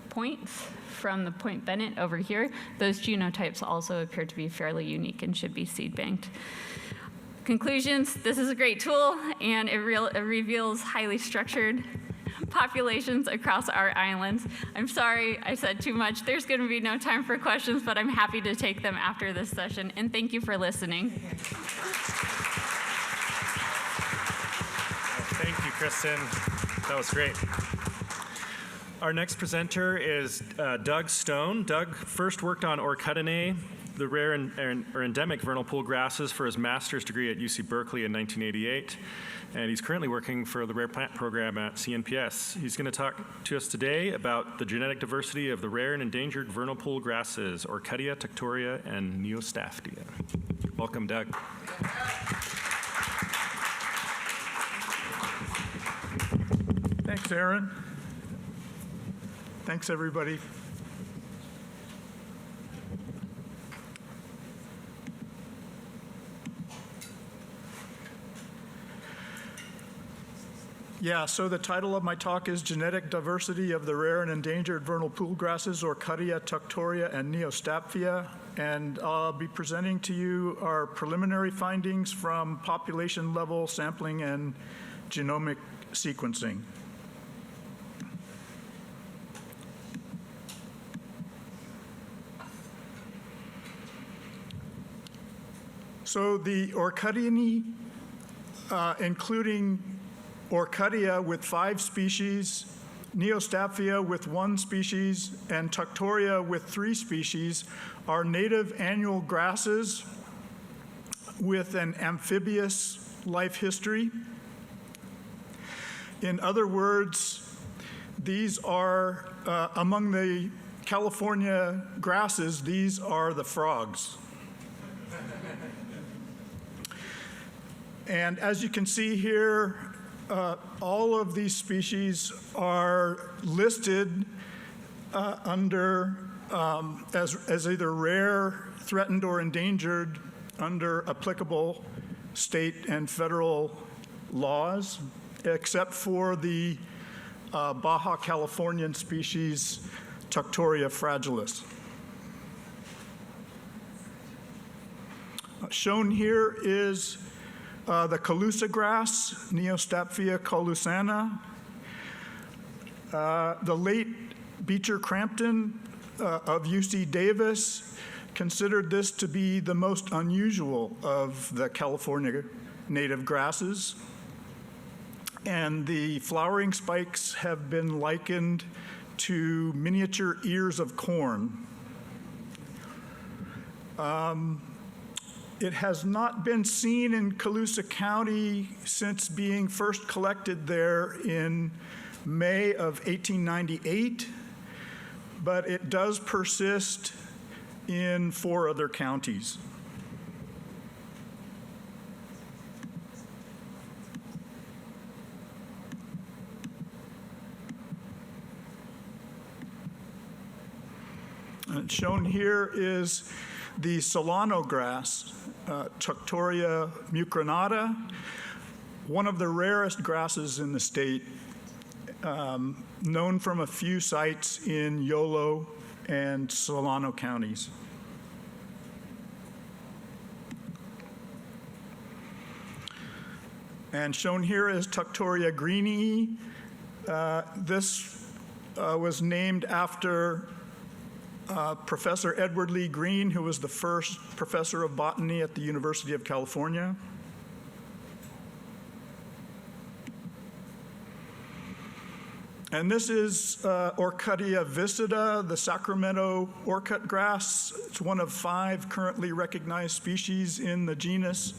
points from the Point Bennett over here, those genotypes also appear to be fairly unique and should be seed banked. Conclusions: this is a great tool, and it reveals highly structured populations across our islands. I'm sorry I said too much. There's going to be no time for questions, but I'm happy to take them after this session, and thank you for listening. Thank you, Kristen. That was great. Our next presenter is Doug Stone. Doug first worked on Orchidinae, the rare or endemic vernal pool grasses, for his master's degree at UC Berkeley in 1988. And he's currently working for the Rare Plant Program at CNPS. He's going to talk to us today about the genetic diversity of the rare and endangered vernal pool grasses, Orchidia, Tuctoria, and Neostaphyia. Welcome, Doug. Thanks, Aaron. Thanks, everybody. Yeah, so the title of my talk is Genetic Diversity of the Rare and Endangered Vernal Pool Grasses, Orchidia, Tuctoria, and Neostaphyia. And I'll be presenting to you our preliminary findings from population level sampling and genomic sequencing. So the Orchidinae, including Orchidia with 5 species, Neostaphyia with 1 species, and Tuctoria with 3 species, are native annual grasses with an amphibious life history. In other words, these are, among the California grasses, these are the frogs. And as you can see here, all of these species are listed under as either rare, threatened, or endangered under applicable state and federal laws, except for the Baja Californian species Tuctoria fragilis. Shown here is the Calusa grass, Neostaphyia calusana. The late Beecher Crampton of UC Davis considered this to be the most unusual of the California native grasses. And the flowering spikes have been likened to miniature ears of corn. It has not been seen in Colusa County since being first collected there in May of 1898, but it does persist in 4 other counties. And shown here is the Solano grass, Tuctoria mucronata, one of the rarest grasses in the state, known from a few sites in Yolo and Solano counties. And shown here is Tuctoria greenii. This was named after Professor Edward Lee Green, who was the first professor of botany at the University of California. And this is Orcutia viscida, the Sacramento orcut grass. It's one of 5 currently recognized species in the genus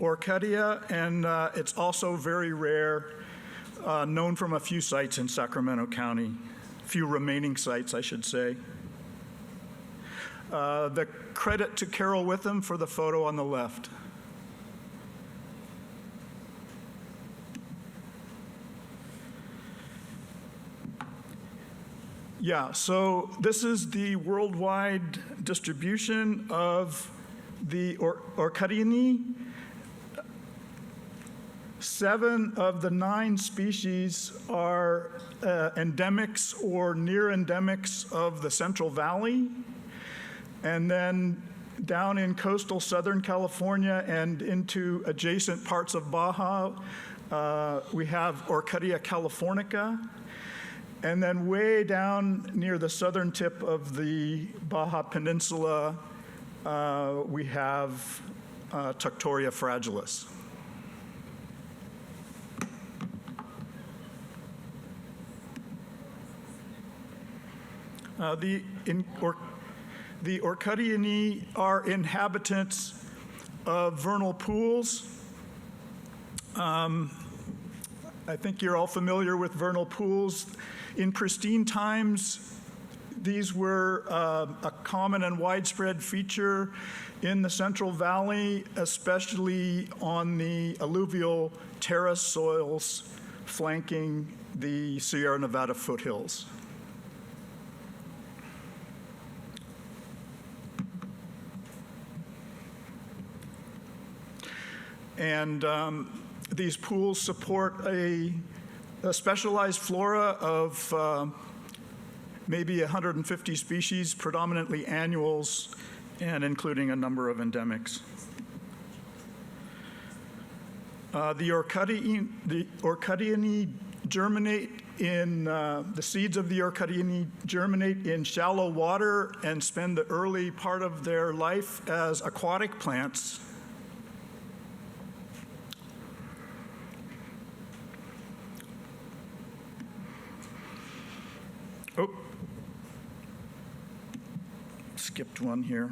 Orcutia, and it's also very rare, known from a few sites in Sacramento County, few remaining sites, I should say. The credit to Carol Witham for the photo on the left. Yeah, so this is the worldwide distribution of the Orcutiinae. 7 of the 9 species are endemics or near endemics of the Central Valley. And then down in coastal Southern California and into adjacent parts of Baja, we have Orcutia californica. And then way down near the southern tip of the Baja Peninsula, we have Tuctoria fragilis. The Orcutiinae are inhabitants of vernal pools. I think you're all familiar with vernal pools. In pristine times, these were a common and widespread feature in the Central Valley, especially on the alluvial terrace soils flanking the Sierra Nevada foothills. And these pools support a specialized flora of maybe 150 species, predominantly annuals, and including a number of endemics. The Orcutiinae germinate in, the seeds of the Orcutiinae germinate in shallow water and spend the early part of their life as aquatic plants. Oh, skipped one here.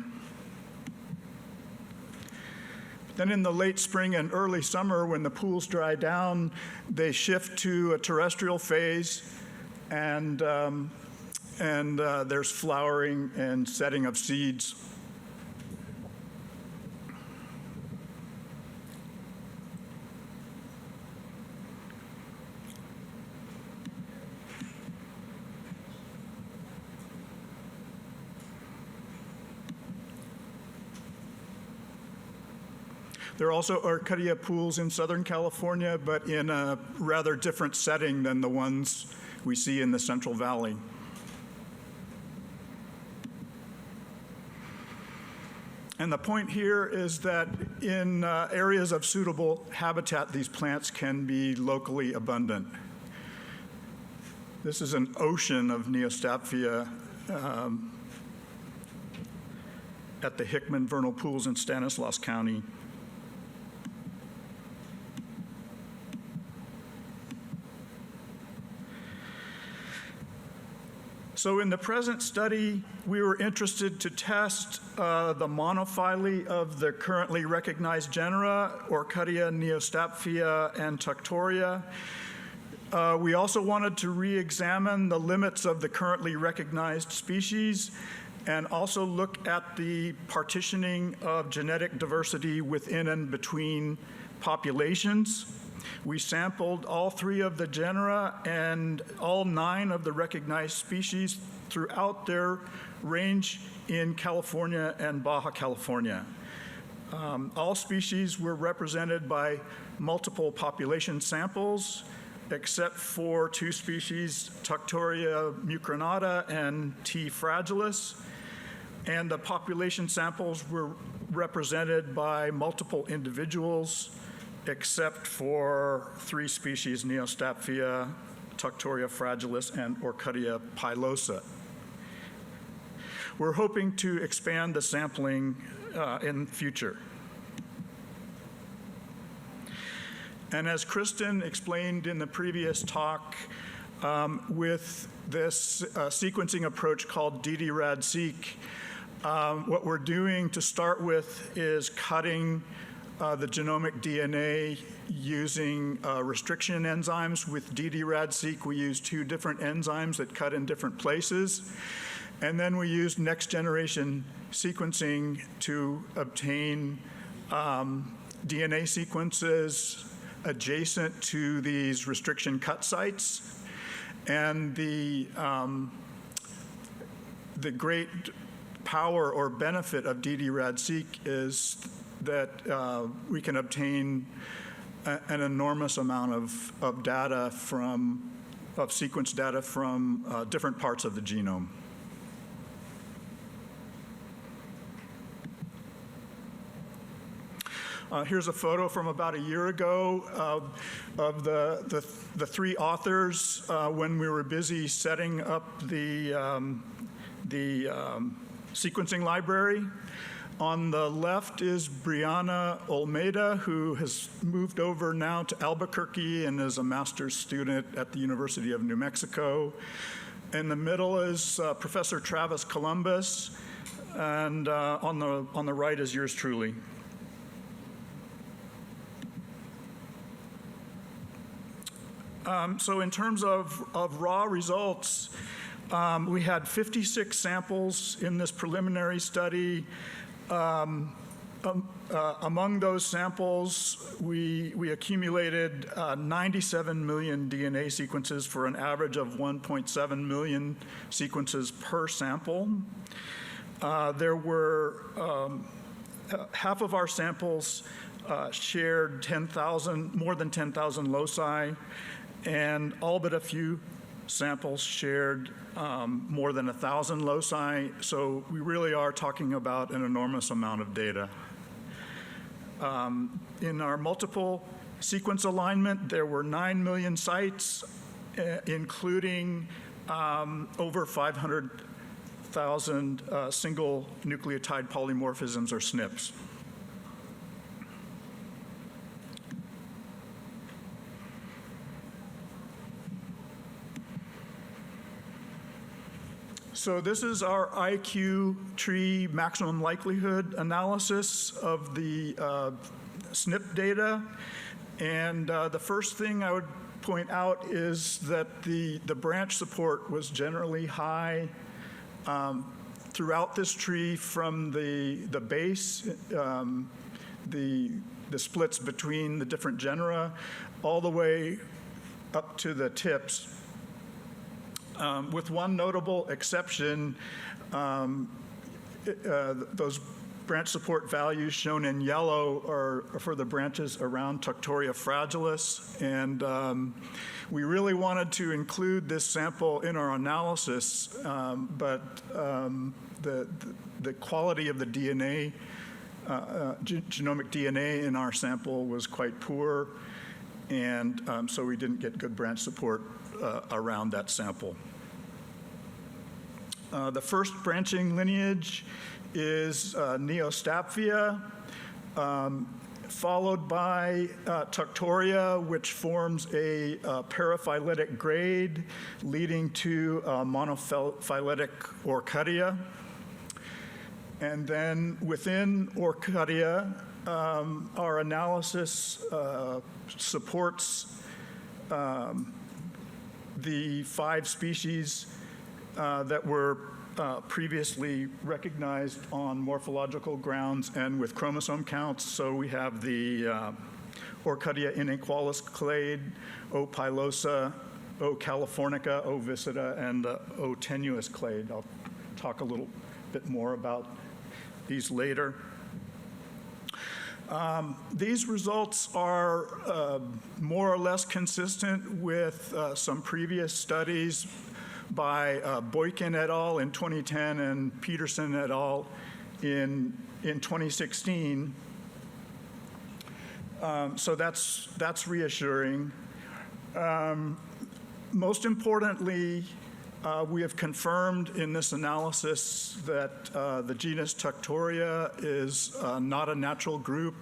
Then in the late spring and early summer, when the pools dry down, they shift to a terrestrial phase, and there's flowering and setting of seeds. There are also Orcutia pools in Southern California, but in a rather different setting than the ones we see in the Central Valley. And the point here is that in areas of suitable habitat, these plants can be locally abundant. This is an ocean of Neostaphyia. at the Hickman Vernal Pools in Stanislaus County. So in the present study, we were interested to test the monophyly of the currently recognized genera, Orchidia, Neostaphyia, and Tuctoria. We also wanted to re-examine the limits of the currently recognized species and also look at the partitioning of genetic diversity within and between populations. We sampled all 3 of the genera and all 9 of the recognized species throughout their range in California and Baja California. All species were represented by multiple population samples, except for 2 species, Tuctoria mucronata and T. fragilis. And the population samples were represented by multiple individuals, except for 3 species, Neostaphyia, Tuctoria fragilis, and Orchidia pilosa. We're hoping to expand the sampling in future. And as Kristen explained in the previous talk, with this sequencing approach called ddRADseq, what we're doing to start with is cutting the genomic DNA using restriction enzymes. With ddRADseq, we use 2 different enzymes that cut in different places. And then we use next generation sequencing to obtain DNA sequences adjacent to these restriction cut sites. And the great power or benefit of ddRADseq is that we can obtain an enormous amount of data of sequence data from different parts of the genome. Here's a photo from about a year ago of the 3 authors when we were busy setting up the sequencing library. On the left is Brianna Olmeda, who has moved over now to Albuquerque and is a master's student at the University of New Mexico. In the middle is Professor Travis Columbus, and on the right is yours truly. So in terms of raw results, we had 56 samples in this preliminary study. Among those samples, we accumulated 97 million DNA sequences for an average of 1.7 million sequences per sample. There were half of our samples shared more than 10,000 loci, and all but a few samples shared more than 1,000 loci, so we really are talking about an enormous amount of data. In our multiple sequence alignment, there were 9 million sites, including over 500,000 single nucleotide polymorphisms, or SNPs. So this is our IQ tree maximum likelihood analysis of the SNP data. And the first thing I would point out is that the branch support was generally high throughout this tree, from the base, the splits between the different genera, all the way up to the tips. With one notable exception, those branch support values shown in yellow are for the branches around Tuctoria fragilis, and we really wanted to include this sample in our analysis, but the quality of the DNA, genomic DNA in our sample was quite poor, and so we didn't get good branch support around that sample. The first branching lineage is Neostaphyia, followed by Tuctoria, which forms a paraphyletic grade leading to monophyletic Orchidia. And then within Orchidia, our analysis supports the 5 species that were previously recognized on morphological grounds and with chromosome counts. So we have the Orchidia inequalis clade, O. pilosa, O. californica, O. viscida, and the O. tenuis clade. I'll talk a little bit more about these later. These results are more or less consistent with some previous studies by Boykin et al. In 2010 and Peterson et al. in 2016. So that's reassuring. Most importantly, we have confirmed in this analysis that the genus Tuctoria is not a natural group.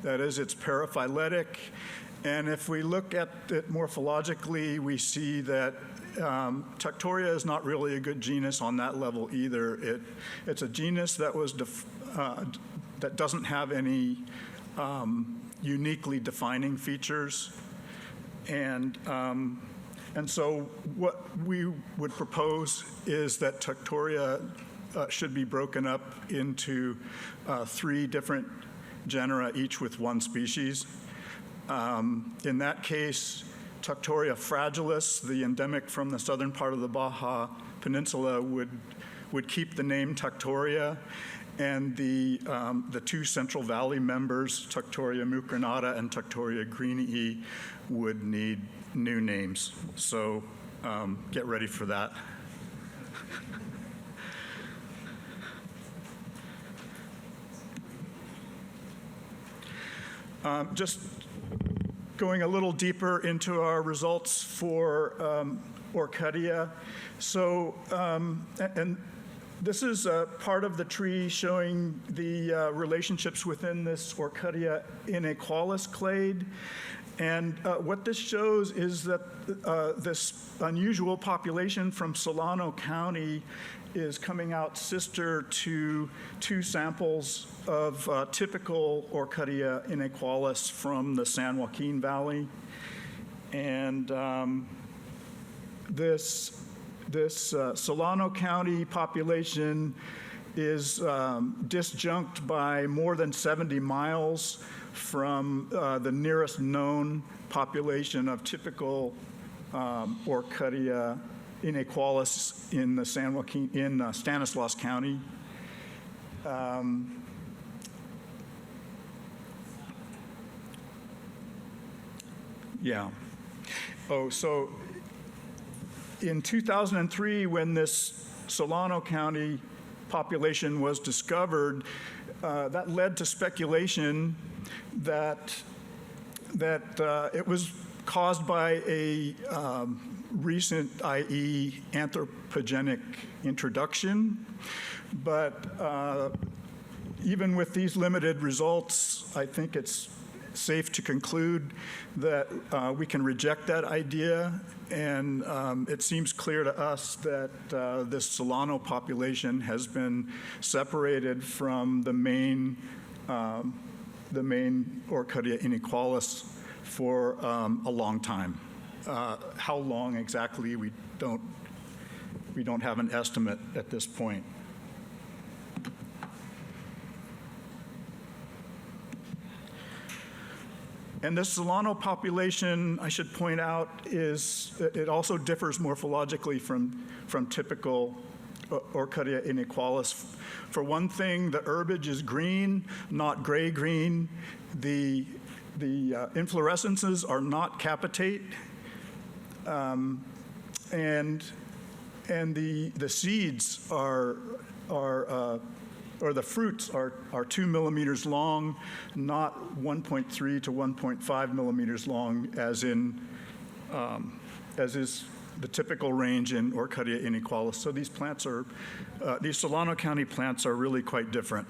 That is, it's paraphyletic. And if we look at it morphologically, we see that Tuctoria is not really a good genus on that level either. It's a genus that was that doesn't have any uniquely defining features. And so what we would propose is that Tuctoria should be broken up into 3 different genera, each with 1 species. In that case, Tuctoria fragilis, the endemic from the southern part of the Baja Peninsula, would keep the name Tuctoria, and the 2 Central Valley members, Tuctoria mucronata and Tuctoria greenii, would need new names. So get ready for that. Just going a little deeper into our results for Orchidia. So, and this is part of the tree showing the relationships within this Orchidia inequalis clade. And what this shows is that this unusual population from Solano County is coming out sister to 2 samples of typical Orchidia inequalis from the San Joaquin Valley. And this Solano County population is disjunct by more than 70 miles from the nearest known population of typical Orchidia inequalis in the San Joaquin, in Stanislaus County. Yeah. Oh, so in 2003, when this Solano County population was discovered, that led to speculation that it was caused by a recent, i.e. anthropogenic introduction. But even with these limited results, I think it's safe to conclude that we can reject that idea, and it seems clear to us that this Solano population has been separated from the main Orchidia inequalis for a long time. How long exactly, we don't have an estimate at this point. And this Solano population, I should point out, it also differs morphologically from typical Orchidia inequalis. For one thing, the herbage is green, not gray-green. The inflorescences are not capitate, and the seeds or the fruits are 2 millimeters long, not 1.3 to 1.5 millimeters long, as is the typical range in Orchidia inequalis. So these plants are, these Solano County plants are really quite different.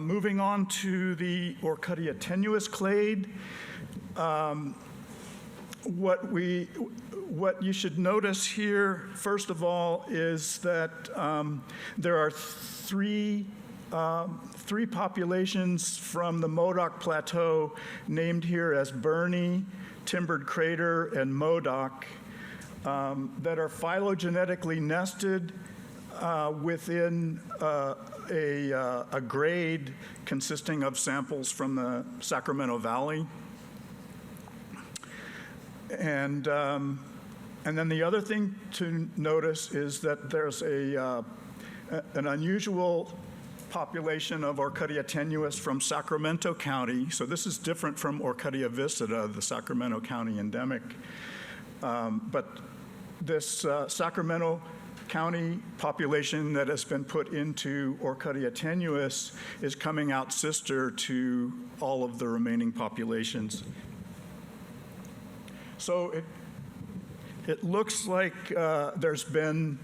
Moving on to the Orchidia tenuis clade, what you should notice here, first of all, is that there are three populations from the Modoc Plateau named here as Bernie, Timbered Crater, and Modoc that are phylogenetically nested within a grade consisting of samples from the Sacramento Valley. And then the other thing to notice is that there's an unusual population of Orchidia tenuis from Sacramento County. So this is different from Orchidia viscida, the Sacramento County endemic. But this Sacramento County population that has been put into Orchidia tenuis is coming out sister to all of the remaining populations. So it looks like there's been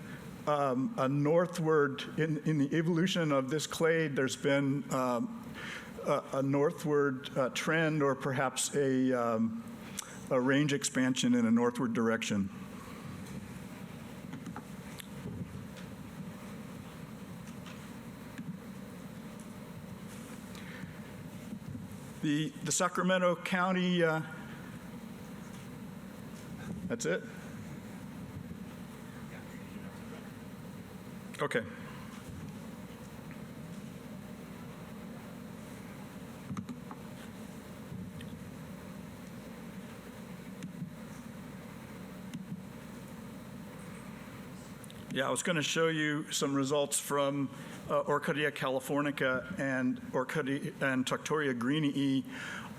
a northward, in the evolution of this clade, there's been a northward trend, or perhaps a range expansion in a northward direction. The Sacramento County, that's it? Okay. Yeah, I was going to show you some results from Orchidia californica and Tuctoria greenii,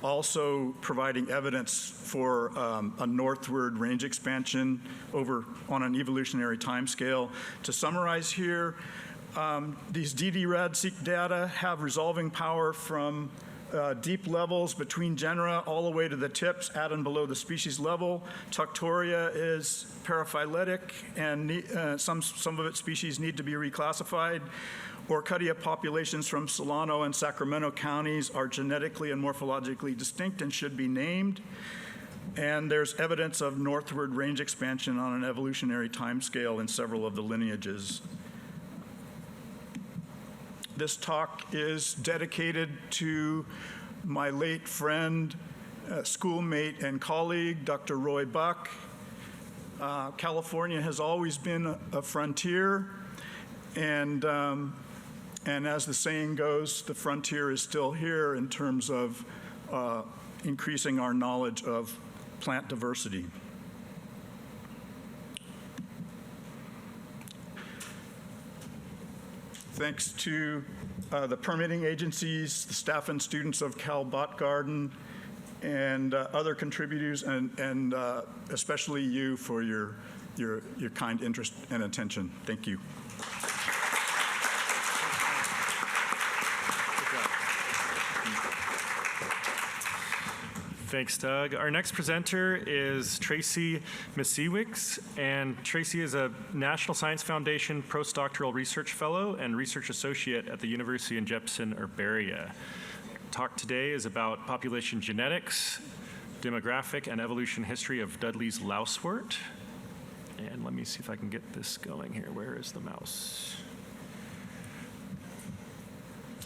also providing evidence for a northward range expansion on an evolutionary timescale. To summarize here, these ddRADseq data have resolving power from deep levels between genera all the way to the tips at and below the species level. Tuctoria is paraphyletic, and some of its species need to be reclassified. Orchidia populations from Solano and Sacramento counties are genetically and morphologically distinct and should be named. And there's evidence of northward range expansion on an evolutionary timescale in several of the lineages. This talk is dedicated to my late friend, schoolmate, and colleague, Dr. Roy Buck. California has always been a frontier, and as the saying goes, the frontier is still here in terms of increasing our knowledge of plant diversity. Thanks to the permitting agencies, the staff and students of Cal Bot Garden, and other contributors, and especially you for your kind interest and attention. Thank you. Thanks, Doug. Our next presenter is Tracy Misiewicz, and Tracy is a National Science Foundation postdoctoral research fellow and research associate at the University in Jepson, Herbaria. Talk today is about population genetics, demographic, and evolution history of Dudley's lousewort. And let me see if I can get this going here. Where is the mouse?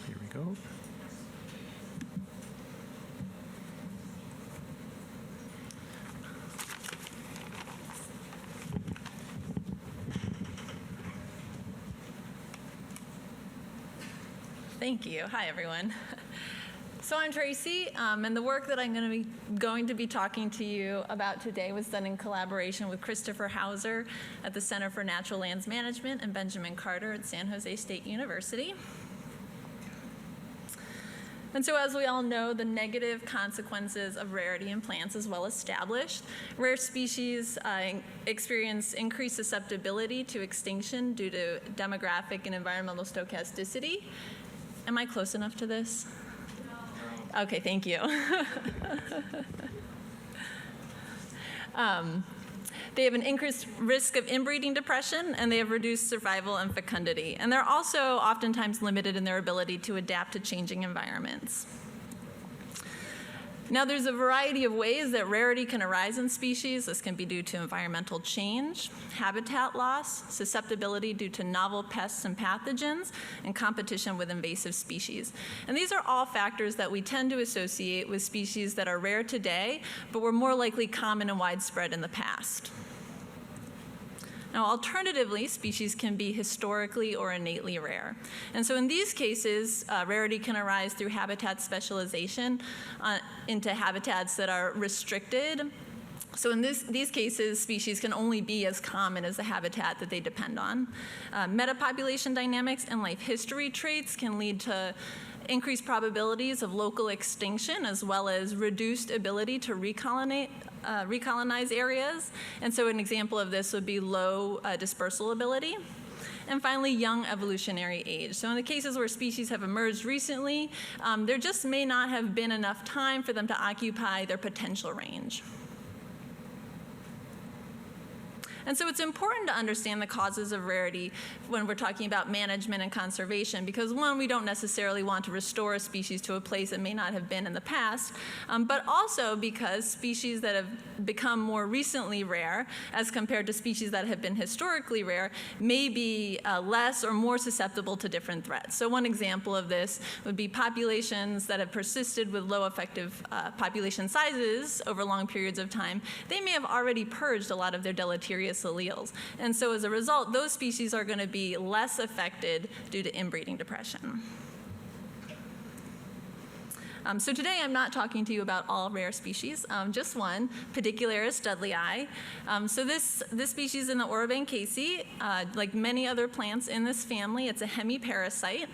Here we go. Thank you. Hi, everyone. So I'm Tracy, and the work that I'm going to be talking to you about today was done in collaboration with Christopher Hauser at the Center for Natural Lands Management and Benjamin Carter at San Jose State University. And so as we all know, the negative consequences of rarity in plants is well established. Rare species experience increased susceptibility to extinction due to demographic and environmental stochasticity. Am I close enough to this? No. Okay, thank you. They have an increased risk of inbreeding depression, and they have reduced survival and fecundity. And they're also oftentimes limited in their ability to adapt to changing environments. Now, there's a variety of ways that rarity can arise in species. This can be due to environmental change, habitat loss, susceptibility due to novel pests and pathogens, and competition with invasive species. And these are all factors that we tend to associate with species that are rare today, but were more likely common and widespread in the past. Now, alternatively, species can be historically or innately rare. And so in these cases, rarity can arise through habitat specialization into habitats that are restricted. So in these cases, species can only be as common as the habitat that they depend on. Metapopulation dynamics and life history traits can lead to increased probabilities of local extinction, as well as reduced ability to recolonize areas. And so an example of this would be low dispersal ability. And finally, young evolutionary age. So in the cases where species have emerged recently, there just may not have been enough time for them to occupy their potential range. And so it's important to understand the causes of rarity when we're talking about management and conservation, because one, we don't necessarily want to restore a species to a place it may not have been in the past, but also because species that have become more recently rare as compared to species that have been historically rare may be less or more susceptible to different threats. So one example of this would be populations that have persisted with low effective population sizes over long periods of time. They may have already purged a lot of their deleterious alleles. And so as a result, those species are going to be less affected due to inbreeding depression. So today I'm not talking to you about all rare species, just one, Pedicularis Dudleyi. So this species in the Orobanchaceae, like many other plants in this family, it's a hemiparasite.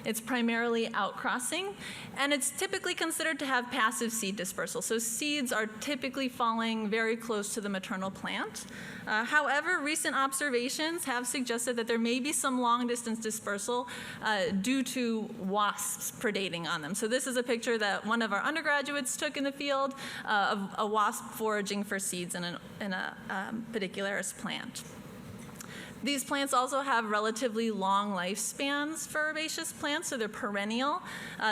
It's primarily outcrossing, and it's typically considered to have passive seed dispersal. So seeds are typically falling very close to the maternal plant. However, recent observations have suggested that there may be some long-distance dispersal due to wasps predating on them. So this is a picture that one of our undergraduates took in the field of a wasp foraging for seeds in a Pedicularis plant. These plants also have relatively long lifespans for herbaceous plants, so they're perennial.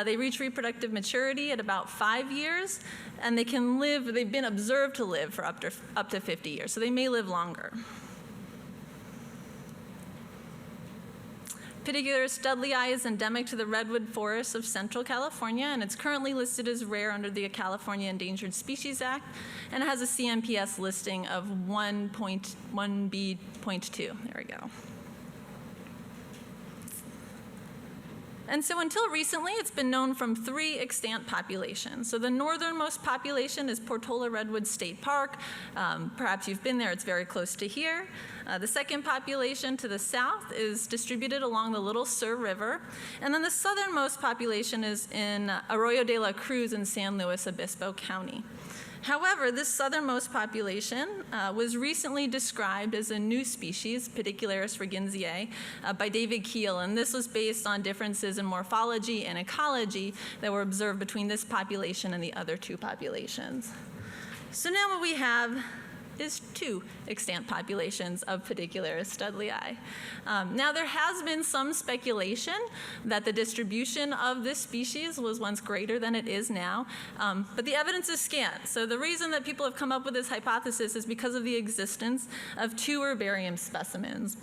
They reach reproductive maturity at about 5 years, and they can live, they've been observed to live for up to 50 years, so they may live longer. Pedicularis Dudleyi is endemic to the redwood forests of central California, and it's currently listed as rare under the California Endangered Species Act, and it has a CNPS listing of 1.1B.2. There we go. And so until recently, it's been known from 3 extant populations. So the northernmost population is Portola Redwood State Park. Perhaps you've been there, it's very close to here. The second population to the south is distributed along the Little Sur River. And then the southernmost population is in Arroyo de la Cruz in San Luis Obispo County. However, this southernmost population was recently described as a new species, Pedicularis reginsiae, by David Keel, and this was based on differences in morphology and ecology that were observed between this population and the other 2 populations. So now what we have is 2 extant populations of Pedicularis dudleyi. Now, there has been some speculation that the distribution of this species was once greater than it is now, but the evidence is scant. So the reason that people have come up with this hypothesis is because of the existence of 2 herbarium specimens.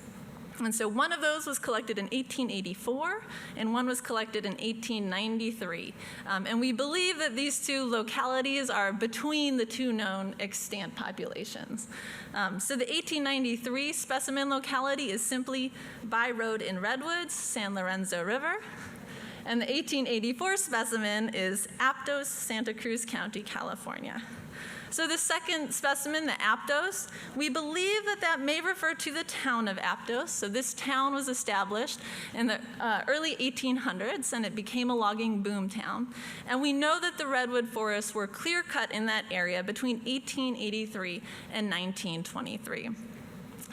And so one of those was collected in 1884, and one was collected in 1893. And we believe that these 2 localities are between the 2 known extant populations. So the 1893 specimen locality is simply By Road in Redwoods, San Lorenzo River. And the 1884 specimen is Aptos, Santa Cruz County, California. So the second specimen, the Aptos, we believe that may refer to the town of Aptos. So this town was established in the early 1800s, and it became a logging boom town. And we know that the redwood forests were clear-cut in that area between 1883 and 1923.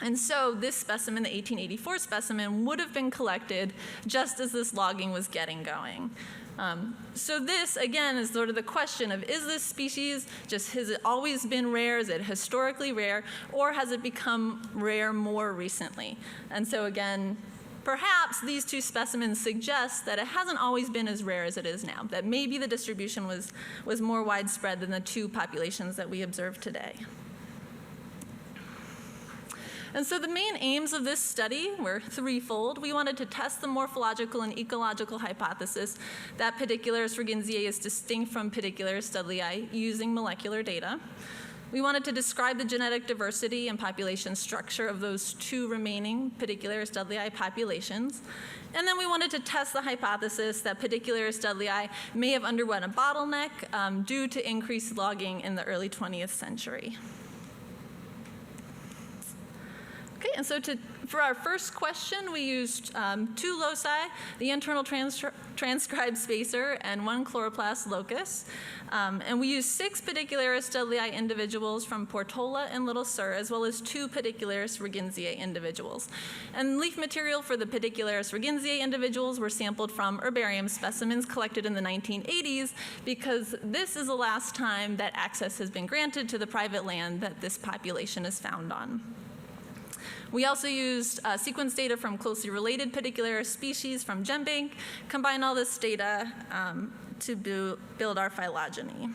And so this specimen, the 1884 specimen, would have been collected just as this logging was getting going. So this, again, is sort of the question of, is this species has it always been rare? Is it historically rare? Or has it become rare more recently? And so again, perhaps these two specimens suggest that it hasn't always been as rare as it is now, that maybe the distribution was more widespread than the two populations that we observe today. And so the main aims of this study were threefold. We wanted to test the morphological and ecological hypothesis that Pedicularis reginsiae is distinct from Pedicularis dudleyi using molecular data. We wanted to describe the genetic diversity and population structure of those two remaining Pedicularis dudleyi populations. And then we wanted to test the hypothesis that Pedicularis dudleyi may have underwent a bottleneck due to increased logging in the early 20th century. Okay, and so for our first question, we used two loci, the internal transcribed spacer and one chloroplast locus. And we used 6 Pedicularis dudleyi individuals from Portola and Little Sur, as well as 2 Pedicularis reginsiae individuals. And leaf material for the Pedicularis reginsiae individuals were sampled from herbarium specimens collected in the 1980s, because this is the last time that access has been granted to the private land that this population is found on. We also used sequence data from closely related Pedicularis species from GenBank, combine all this data to build our phylogeny.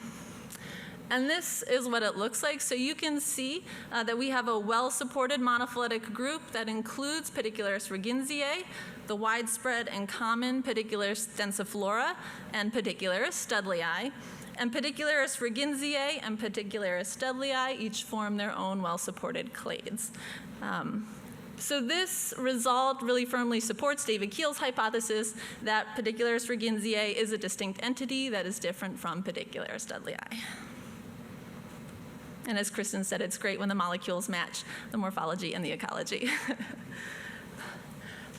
And this is what it looks like. So you can see that we have a well-supported monophyletic group that includes Pedicularis reginsiae, the widespread and common Pedicularis densiflora, and Pedicularis dudleyi. And Pedicularis reginsiae and Pedicularis dudleyi each form their own well-supported clades. So this result really firmly supports David Keel's hypothesis that Pedicularis reginsiae is a distinct entity that is different from Pedicularis dudleyi. And as Kristen said, it's great when the molecules match the morphology and the ecology.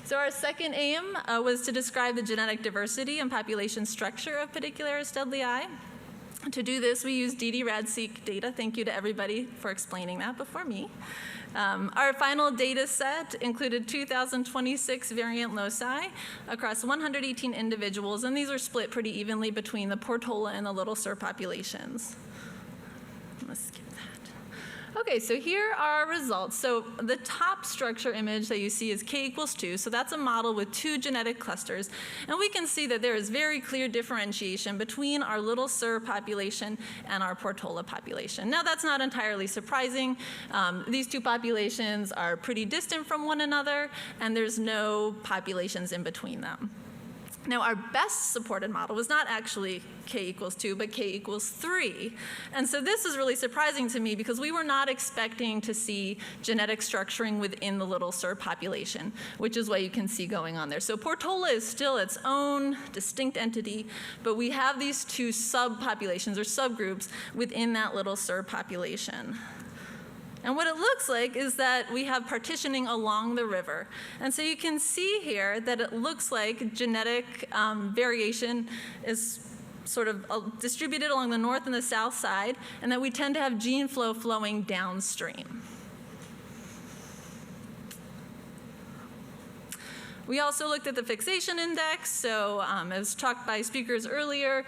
So our second aim was to describe the genetic diversity and population structure of Pedicularis dudleyi. To do this, we used ddRADseq data. Thank you to everybody for explaining that before me. Our final data set included 2,026 variant loci across 118 individuals, and these were split pretty evenly between the Portola and the Little Sur populations. Let's skip that. Okay, so here are our results. So the top structure image that you see is K equals 2, so that's a model with 2 genetic clusters. And we can see that there is very clear differentiation between our Little Sur population and our Portola population. Now that's not entirely surprising. These two populations are pretty distant from one another, and there's no populations in between them. Now, our best supported model was not actually K equals 2, but K equals 3. And so this is really surprising to me because we were not expecting to see genetic structuring within the Little Sur population, which is what you can see going on there. So Portola is still its own distinct entity, but we have these two subpopulations or subgroups within that Little Sur population. And what it looks like is that we have partitioning along the river. And so you can see here that it looks like genetic variation is sort of distributed along the north and the south side, and that we tend to have gene flow flowing downstream. We also looked at the fixation index. So as talked by speakers earlier,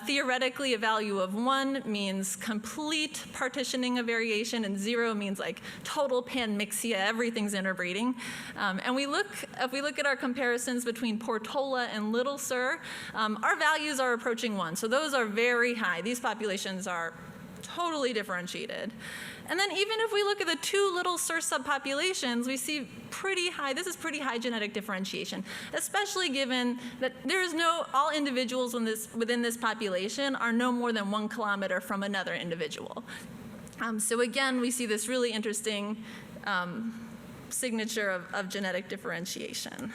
theoretically a value of 1 means complete partitioning of variation, and 0 means like total panmixia, everything's interbreeding. And if we look at our comparisons between Portola and Little Sur, our values are approaching 1. So those are very high. These populations are totally differentiated. And then even if we look at the 2 Little Sur subpopulations, we see pretty high, this is pretty high genetic differentiation, especially given that there is all individuals within this population are no more than 1 kilometer from another individual. So again, we see this really interesting signature of genetic differentiation.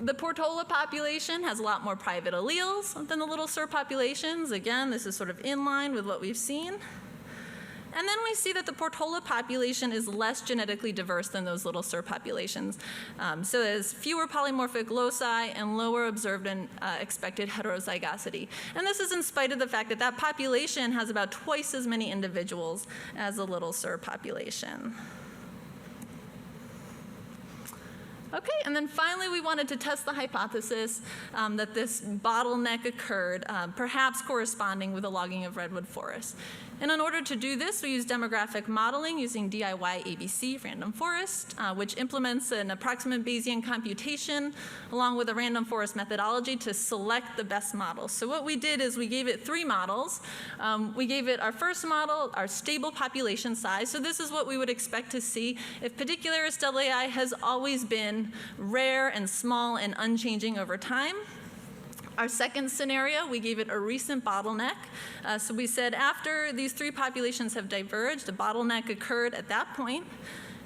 The Portola population has a lot more private alleles than the Little Sur populations. Again, this is sort of in line with what we've seen. And then we see that the Portola population is less genetically diverse than those little Sir populations. So there's fewer polymorphic loci and lower observed and expected heterozygosity. And this is in spite of the fact that that population has about twice as many individuals as the little Sir population. Okay, and then finally we wanted to test the hypothesis that this bottleneck occurred, perhaps corresponding with the logging of redwood forests. And in order to do this, we use demographic modeling using DIY ABC, random forest, which implements an approximate Bayesian computation along with a random forest methodology to select the best model. So what we did is we gave it 3 models. We gave it our first model, our stable population size. So this is what we would expect to see if Pedicularis Dudley has always been rare and small and unchanging over time. Our second scenario, we gave it a recent bottleneck. So we said after these 3 populations have diverged, a bottleneck occurred at that point.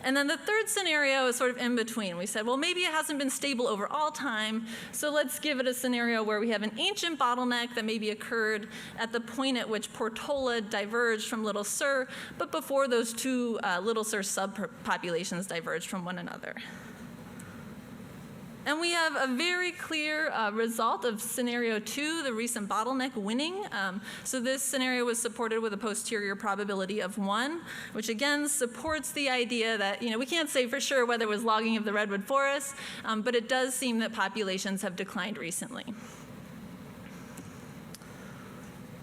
And then the third scenario is sort of in between. We said, well, maybe it hasn't been stable over all time, so let's give it a scenario where we have an ancient bottleneck that maybe occurred at the point at which Portola diverged from Little Sir, but before those 2 Little Sir subpopulations diverged from one another. And we have a very clear result of scenario 2, the recent bottleneck winning. So this scenario was supported with a posterior probability of 1, which again supports the idea that, we can't say for sure whether it was logging of the redwood forest, but it does seem that populations have declined recently.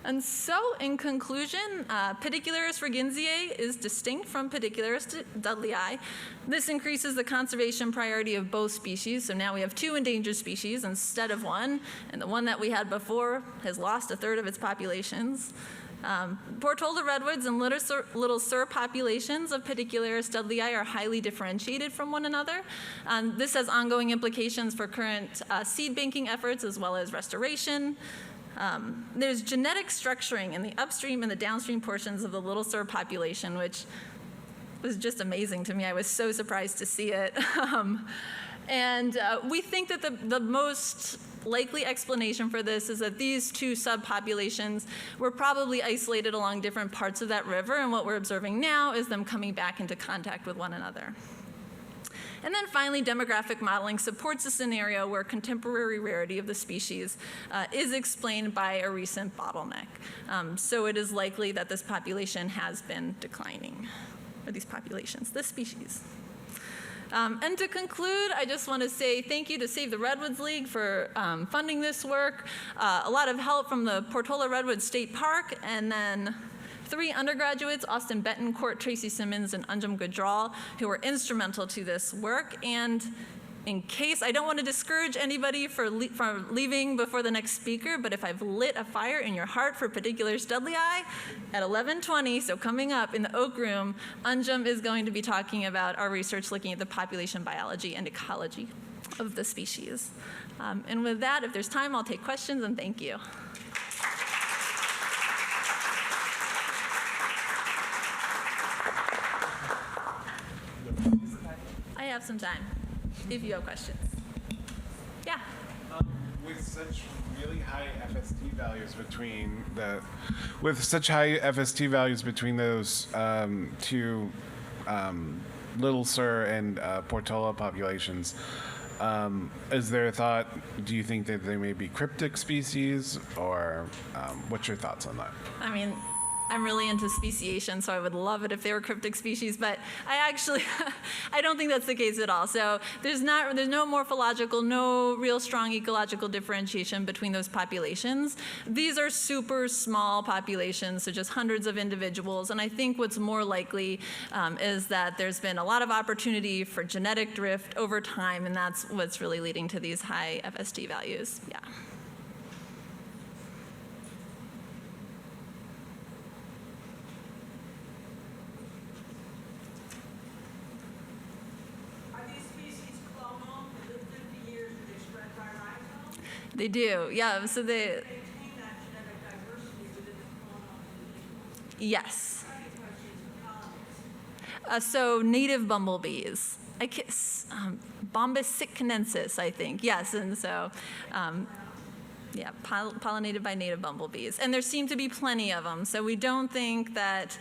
And so, in conclusion, Pedicularis reginsiae is distinct from Pedicularis dudleyi. This increases the conservation priority of both species. So now we have 2 endangered species instead of 1, and the one that we had before has lost a third of its populations. Portola redwoods and Little Sir populations of Pedicularis dudleyi are highly differentiated from one another. This has ongoing implications for current seed banking efforts as well as restoration. There's genetic structuring in the upstream and the downstream portions of the Little Sir population, which was just amazing to me. I was so surprised to see it. And we think that the most likely explanation for this is that these 2 subpopulations were probably isolated along different parts of that river, and what we're observing now is them coming back into contact with one another. And then finally, demographic modeling supports a scenario where contemporary rarity of the species is explained by a recent bottleneck. So it is likely that this population has been declining, or these populations, this species. And to conclude, I just want to say thank you to Save the Redwoods League for funding this work, a lot of help from the Portola Redwood State Park, and then 3 undergraduates, Austin Betancourt, Tracy Simmons, and Anjum Gujral, who were instrumental to this work. And in case, I don't want to discourage anybody from leaving before the next speaker, but if I've lit a fire in your heart for Pedicularis dudleyi at 11:20, so coming up in the Oak Room, Anjum is going to be talking about our research looking at the population biology and ecology of the species. And with that, if there's time, I'll take questions, and thank you. I have some time, if you have questions. Yeah. With such really high FST values between those 2 Little Sir and Portola populations, is there a thought? Do you think that they may be cryptic species, or what's your thoughts on that? I mean, I'm really into speciation, so I would love it if they were cryptic species, but I don't think that's the case at all. So there's no morphological, no real strong ecological differentiation between those populations. These are super small populations, so just hundreds of individuals, and I think what's more likely is that there's been a lot of opportunity for genetic drift over time, and that's what's really leading to these high FST values. Yeah. They do, yeah. So they maintain that genetic diversity within the clonal. Yes. So native bumblebees, Bombus sitcanensis, I think. Yes, and so Yeah, pollinated by native bumblebees. And there seem to be plenty of them, so we don't think that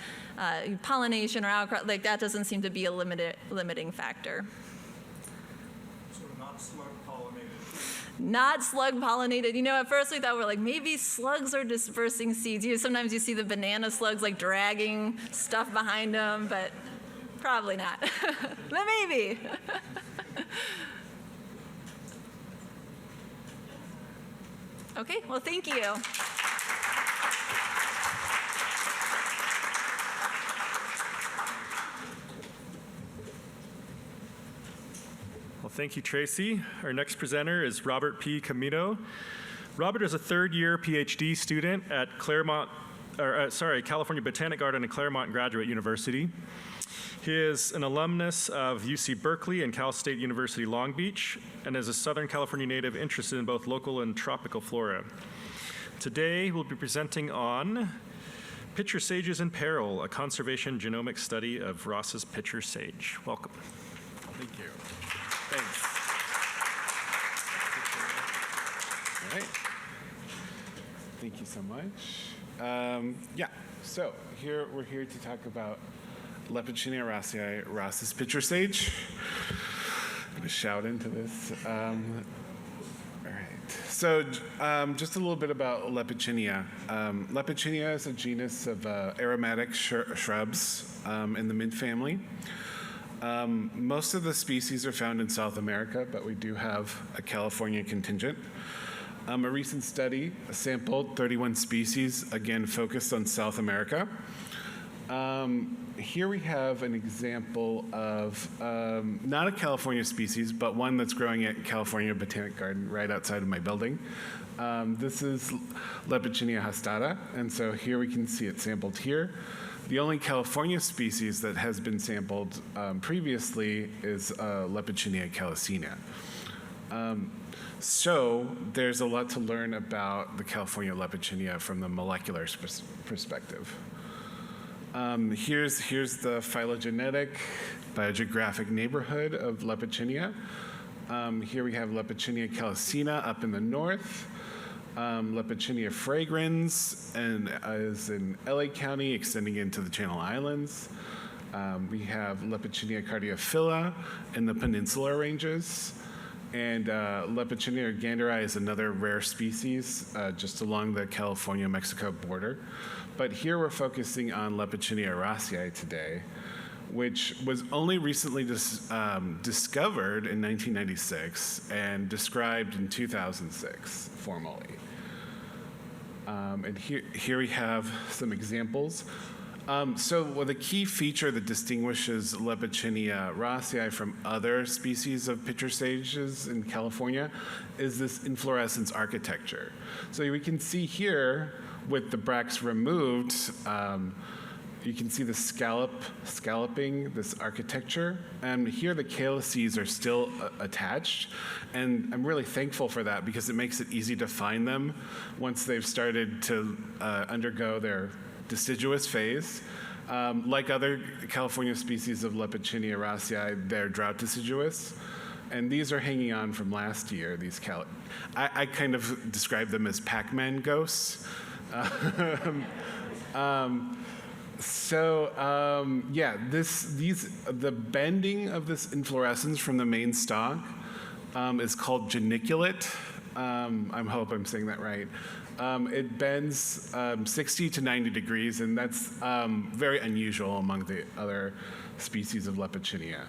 pollination or outcrop, like that doesn't seem to be a limiting factor. So not slug pollinated. Not slug pollinated. You know, at first we thought we're like, maybe slugs are dispersing seeds. Sometimes you see the banana slugs like dragging stuff behind them, but probably not. But maybe. Okay, well, thank you. Well, thank you, Tracy. Our next presenter is Robert P. Comito. Robert is a third-year PhD student at California Botanic Garden and Claremont Graduate University. He is an alumnus of UC Berkeley and Cal State University Long Beach, and is a Southern California native interested in both local and tropical flora. Today, we'll be presenting on Pitcher Sages in Peril, a conservation genomic study of Ross's pitcher sage. Welcome. Thank you. Thanks. All right. Thank you so much. So we're here to talk about Lepichinia raceae, Ross's pitcher sage. I'm going to shout into this. All right. So just a little bit about Lepichinia. Lepichinia is a genus of aromatic shrubs in the mint family. Most of the species are found in South America, but we do have a California contingent. A recent study sampled 31 species, again focused on South America. Here we have an example of not a California species, but one that's growing at California Botanic Garden right outside of my building. This is Lepichinia hastata, and so here we can see it sampled here. The only California species that has been sampled previously is Lepichinia calycina. So there's a lot to learn about the California Lepichinia from the molecular perspective. Here's the phylogenetic, biogeographic neighborhood of Lepichinia. Here we have Lepichinia calycina up in the north. Lepichinia fragrans and is in LA County, extending into the Channel Islands. We have Lepichinia cardiophylla in the peninsular ranges. And Lepichinia urganderi is another rare species just along the California-Mexico border. But here we're focusing on Lepichinia raceae today, which was only recently discovered in 1996 and described in 2006 formally. And here we have some examples. The key feature that distinguishes Lepichinia raceae from other species of pitcher sages in California is this inflorescence architecture. So we can see here with the bracts removed, you can see the scalloping, this architecture. And here the calyces are still attached. And I'm really thankful for that because it makes it easy to find them once they've started to undergo their deciduous phase. Like other California species of Lepichinia raceae, they're drought deciduous. And these are hanging on from last year, these I kind of describe them as Pac-Man ghosts. The bending of this inflorescence from the main stalk is called geniculate. I hope I'm saying that right. It bends 60 to 90 degrees, and that's very unusual among the other species of Lepichinia.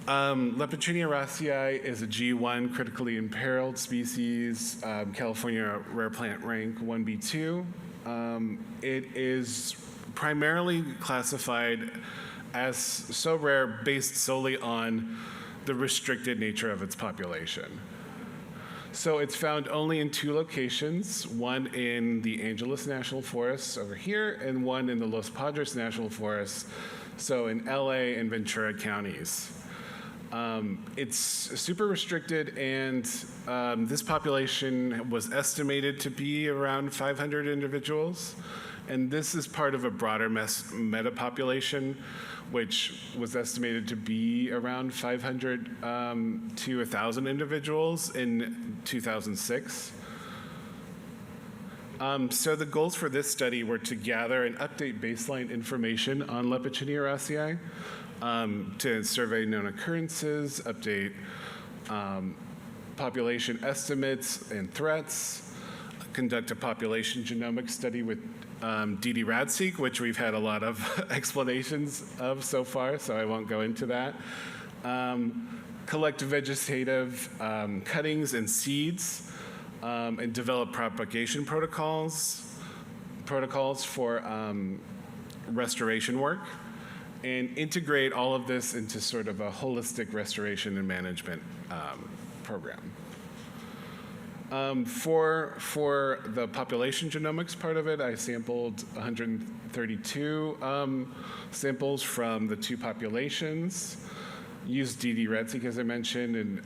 Lepichinia raceae is a G1 critically imperiled species, California rare plant rank 1B2. It is primarily classified as so rare based solely on the restricted nature of its population. So it's found only in 2 locations, one in the Angeles National Forest over here, and one in the Los Padres National Forest, so in LA and Ventura counties. It's super restricted, and this population was estimated to be around 500 individuals. And this is part of a broader metapopulation, which was estimated to be around 500 to 1,000 individuals in 2006. So the goals for this study were to gather and update baseline information on Lepidoptera raceae, to survey known occurrences, update population estimates and threats, conduct a population genomic study with ddRADseq, which we've had a lot of explanations of so far, so I won't go into that. Collect vegetative cuttings and seeds, and develop propagation protocols for restoration work, and integrate all of this into sort of a holistic restoration and management program. For the population genomics part of it, I sampled 132 samples from the two populations, used ddRADseq, as I mentioned, and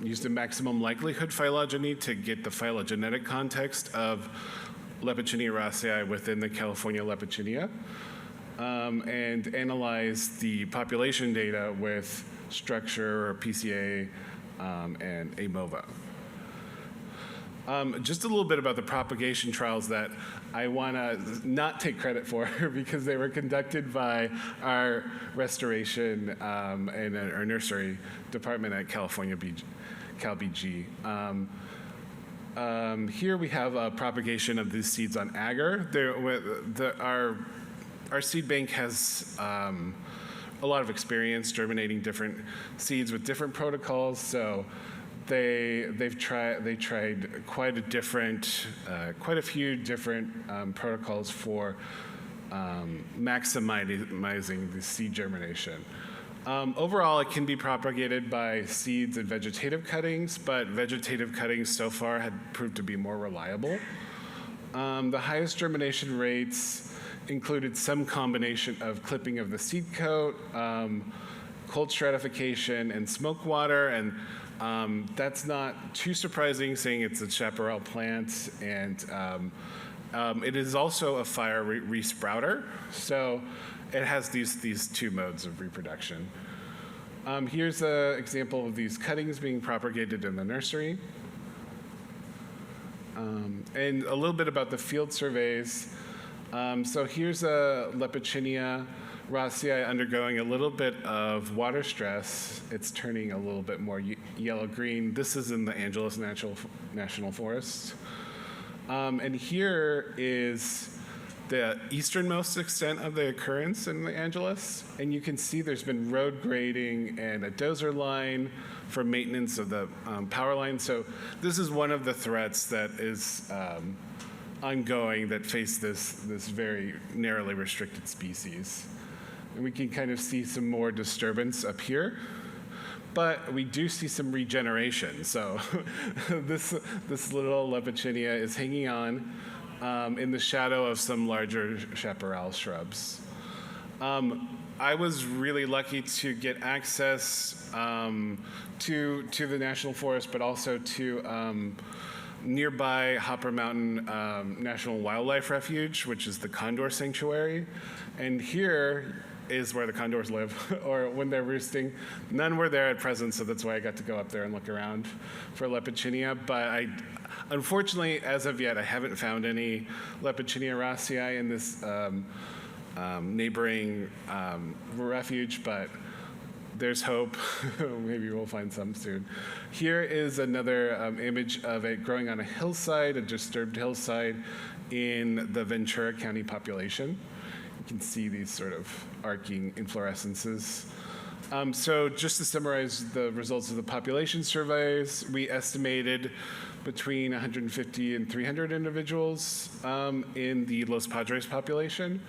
used a maximum likelihood phylogeny to get the phylogenetic context of Lepidoptera raceae within the California Lepidoptera, and analyzed the population data with structure or PCA and AMOVA. Just a little bit about the propagation trials that I want to not take credit for because they were conducted by our restoration and our nursery department at California Cal BG. Here we have a propagation of these seeds on agar. Our seed bank has a lot of experience germinating different seeds with different protocols, so they tried quite a few different protocols for maximizing the seed germination. Overall, it can be propagated by seeds and vegetative cuttings, but vegetative cuttings so far had proved to be more reliable. The highest germination rates included some combination of clipping of the seed coat, cold stratification, and smoke water, and that's not too surprising, seeing it's a chaparral plant, and it is also a fire resprouter, so it has these two modes of reproduction. Here's an example of these cuttings being propagated in the nursery. And a little bit about the field surveys. So here's a Lepidoptera raceae undergoing a little bit of water stress. It's turning a little bit more yellow-green. This is in the Angeles National Forest. And here is the easternmost extent of the occurrence in the Angeles. And you can see there's been road grading and a dozer line for maintenance of the power line. So this is one of the threats that is ongoing that face this very narrowly restricted species. And we can kind of see some more disturbance up here, but we do see some regeneration. So this little Lepidoptera is hanging on in the shadow of some larger chaparral shrubs. I was really lucky to get access to the National Forest, but also to nearby Hopper Mountain National Wildlife Refuge, which is the condor sanctuary. And here is where the condors live, or when they're roosting. None were there at present, so that's why I got to go up there and look around for Lepidoptera. But unfortunately, as of yet, I haven't found any Lepidoptera raceae in this neighboring refuge, but there's hope. Maybe we'll find some soon. Here is another image of it growing on a hillside, a disturbed hillside in the Ventura County population. You can see these sort of arcing inflorescences. So just to summarize the results of the population surveys, we estimated between 150 and 300 individuals in the Los Padres population.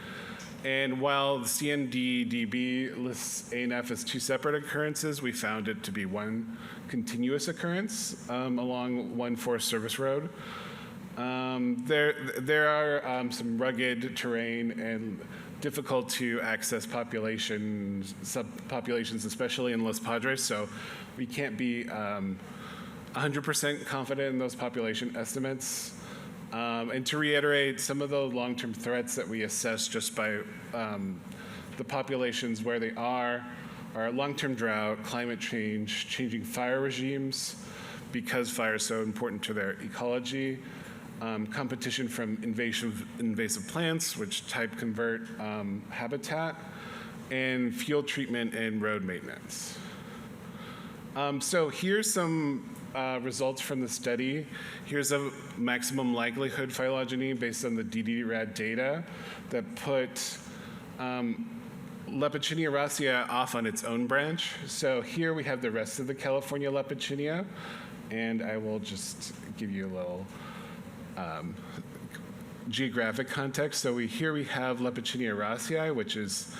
And while the CNDDB lists ANF as two separate occurrences, we found it to be one continuous occurrence along one Forest Service road. There are some rugged terrain and difficult to access subpopulations, especially in Los Padres, so we can't be 100% confident in those population estimates. And to reiterate, some of the long-term threats that we assess just by the populations where they are long-term drought, climate change, changing fire regimes, because fire is so important to their ecology, competition from invasive plants, which type convert habitat, and fuel treatment and road maintenance. So here's some results from the study. Here's a maximum likelihood phylogeny based on the ddRAD data that put Lepichinia racea off on its own branch. So here we have the rest of the California Lepichinia, and I will just give you a little geographic context. So here we have Lepichinia racea, which is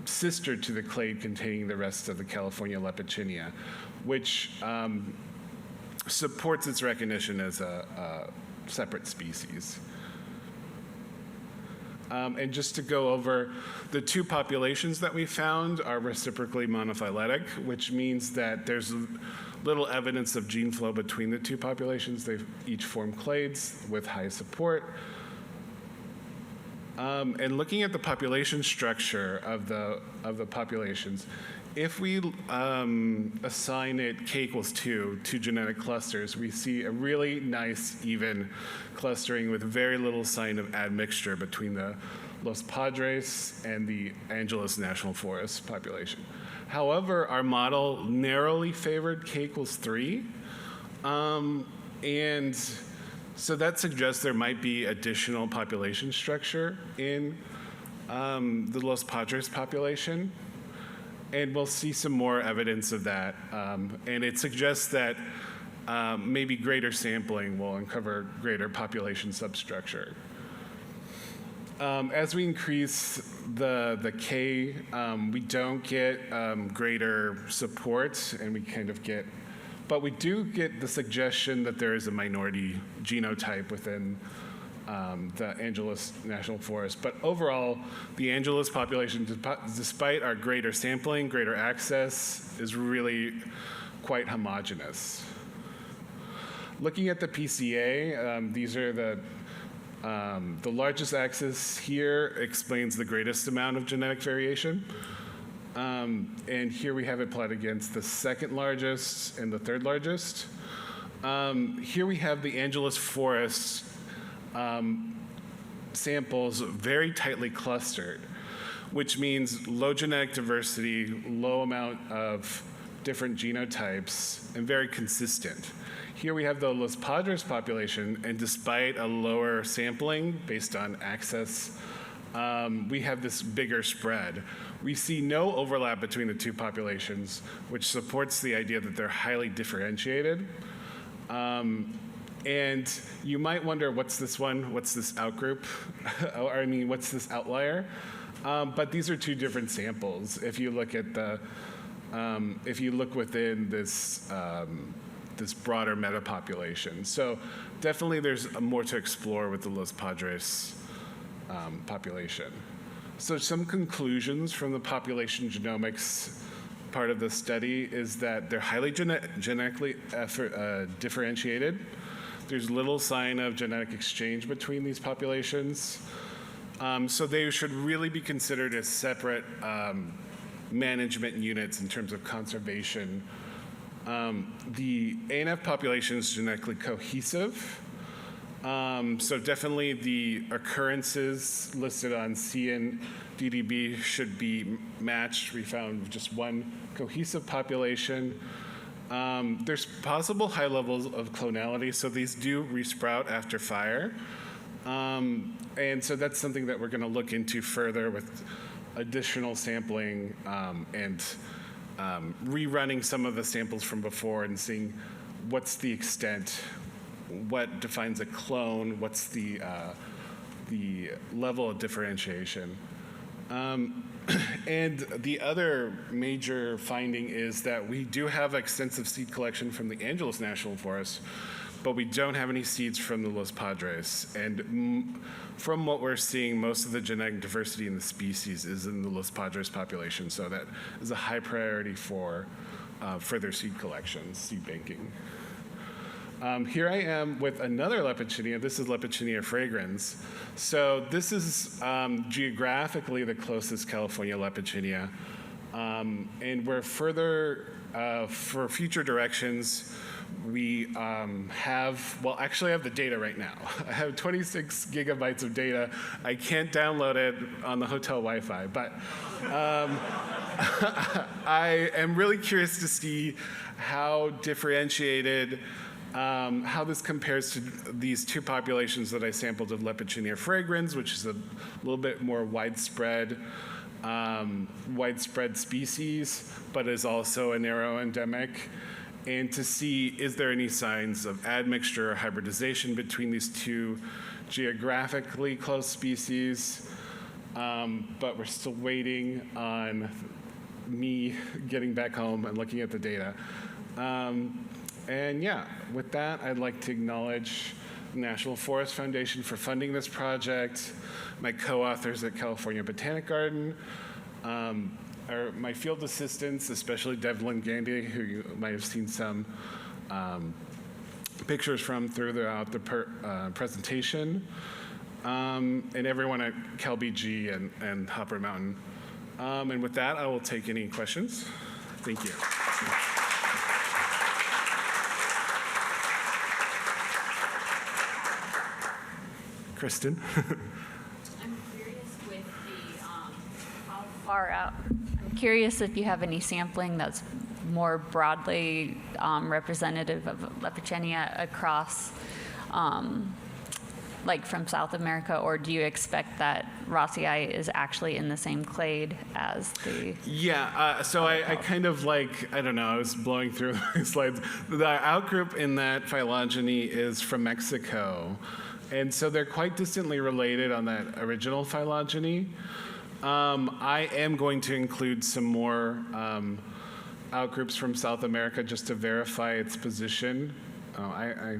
sister to the clade containing the rest of the California Lepichinia, which supports its recognition as a separate species. And just to go over, the two populations that we found are reciprocally monophyletic, which means that there's little evidence of gene flow between the two populations. They each form clades with high support. And looking at the population structure of the populations, if we assign it k=2 to genetic clusters, we see a really nice even clustering with very little sign of admixture between the Los Padres and the Angeles National Forest population. However, our model narrowly favored k=3, and so that suggests there might be additional population structure in the Los Padres population. And we'll see some more evidence of that. And it suggests that maybe greater sampling will uncover greater population substructure. As we increase the K, we don't get greater support, and we kind of get, but we do get the suggestion that there is a minority genotype within the Angeles National Forest. But overall, the Angeles population, despite our greater sampling, greater access, is really quite homogeneous. Looking at the PCA, these are the largest axis here explains the greatest amount of genetic variation. And here we have it plotted against the second largest and the third largest. Here we have the Angeles Forest samples very tightly clustered, which means low genetic diversity, low amount of different genotypes, and very consistent. Here we have the Los Padres population, and despite a lower sampling based on access, we have this bigger spread. We see no overlap between the two populations, which supports the idea that they're highly differentiated. And you might wonder, what's this one? What's this outgroup? Or, I mean, what's this outlier? But these are two different samples. If you look at the, if you look within this this broader metapopulation, so definitely there's more to explore with the Los Padres population. So some conclusions from the population genomics part of the study is that they're highly genetically differentiated. There's little sign of genetic exchange between these populations. So they should really be considered as separate management units in terms of conservation. The ANF population is genetically cohesive. So definitely the occurrences listed on CNDDB should be matched. We found just one cohesive population. There's possible high levels of clonality, so these do resprout after fire. And so that's something that we're going to look into further with additional sampling and rerunning some of the samples from before and seeing what's the extent, what defines a clone, what's the level of differentiation. And the other major finding is that we do have extensive seed collection from the Angeles National Forest, but we don't have any seeds from the Los Padres. And from what we're seeing, most of the genetic diversity in the species is in the Los Padres population, so that is a high priority for further seed collection, seed banking. Here I am with another Lepichinia. This is Lepichinia fragrans. So this is geographically the closest California Lepichinia. And we're further, for future directions, we actually I have the data right now. I have 26 gigabytes of data. I can't download it on the hotel Wi-Fi, but I am really curious to see how differentiated, how this compares to these two populations that I sampled of Lepichinia fragrans, which is a little bit more widespread species, but is also a narrow endemic. And to see, is there any signs of admixture or hybridization between these two geographically close species? But we're still waiting on me getting back home and looking at the data. And yeah, with that, I'd like to acknowledge the National Forest Foundation for funding this project, my co-authors at California Botanic Garden, my field assistants, especially Devlin Gandy, who you might have seen some pictures from throughout the presentation, and everyone at CalBG and Hopper Mountain. And with that, I will take any questions. Thank you. Kristen? I'm curious with the how far out. I'm curious if you have any sampling that's more broadly representative of Lepichinia across, like from South America, or do you expect that Rossii is actually in the same clade as the? Yeah, so I kind of like, I don't know, I was blowing through my slides. The outgroup in that phylogeny is from Mexico. And so they're quite distantly related on that original phylogeny. I am going to include some more outgroups from South America just to verify its position. Oh, I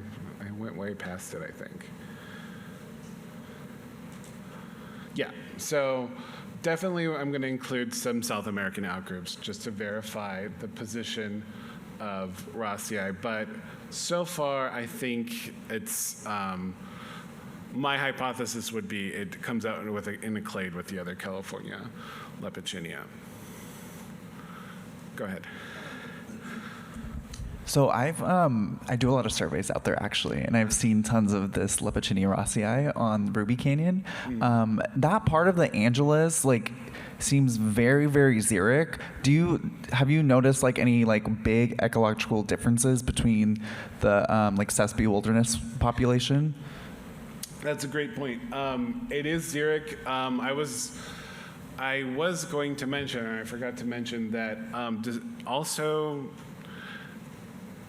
went way past it, I think. Yeah, so definitely I'm going to include some South American outgroups just to verify the position of Rossii. But so far, I think it's, my hypothesis would be it comes out in a clade with the other California Lepichinia. Go ahead. So I do a lot of surveys out there actually, and I've seen tons of this Lepichinia rossii on Ruby Canyon. That part of the Angeles seems very, very xeric. Have you noticed any big ecological differences between the Sespe wilderness population? That's a great point. It is xeric. I was going to mention, and I forgot to mention that also,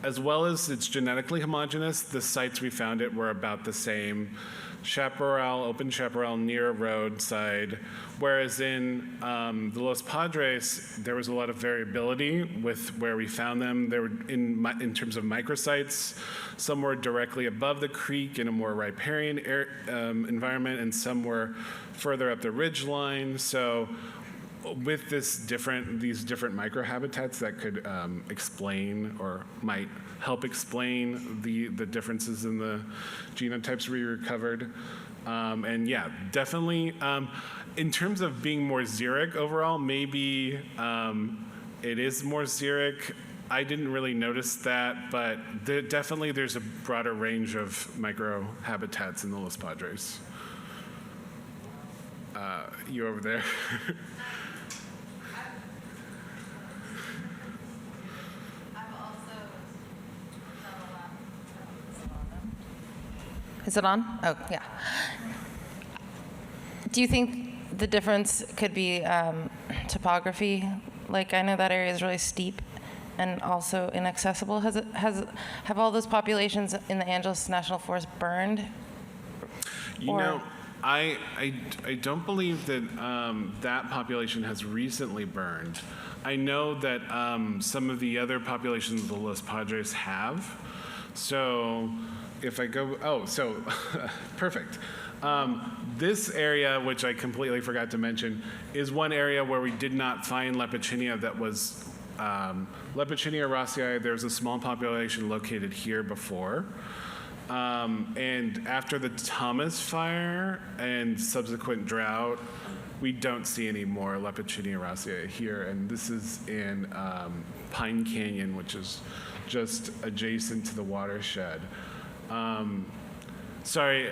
as well as it's genetically homogeneous, the sites we found it were about the same. Chaparral, open chaparral near a roadside, whereas in the Los Padres, there was a lot of variability with where we found them. They were in terms of microsites. Some were directly above the creek in a more riparian environment, and some were further up the ridge line. So with these different microhabitats that could explain or might help explain the differences in the genotypes we recovered. And yeah, definitely, in terms of being more xeric overall, maybe it is more xeric. I didn't really notice that, but definitely there's a broader range of microhabitats in the Los Padres. You over there? Is it on? Oh, yeah. Do you think the difference could be topography? I know that area is really steep and also inaccessible. Have all those populations in the Angeles National Forest burned? You know, I don't believe that that population has recently burned. I know that some of the other populations of the Los Padres have. So if I go, perfect. This area, which I completely forgot to mention, is one area where we did not find Lepichinia that was Lepidoptera rossii, there was a small population located here before. And after the Thomas fire and subsequent drought, we don't see any more Lepidoptera rossii here. And this is in Pine Canyon, which is just adjacent to the watershed. Sorry,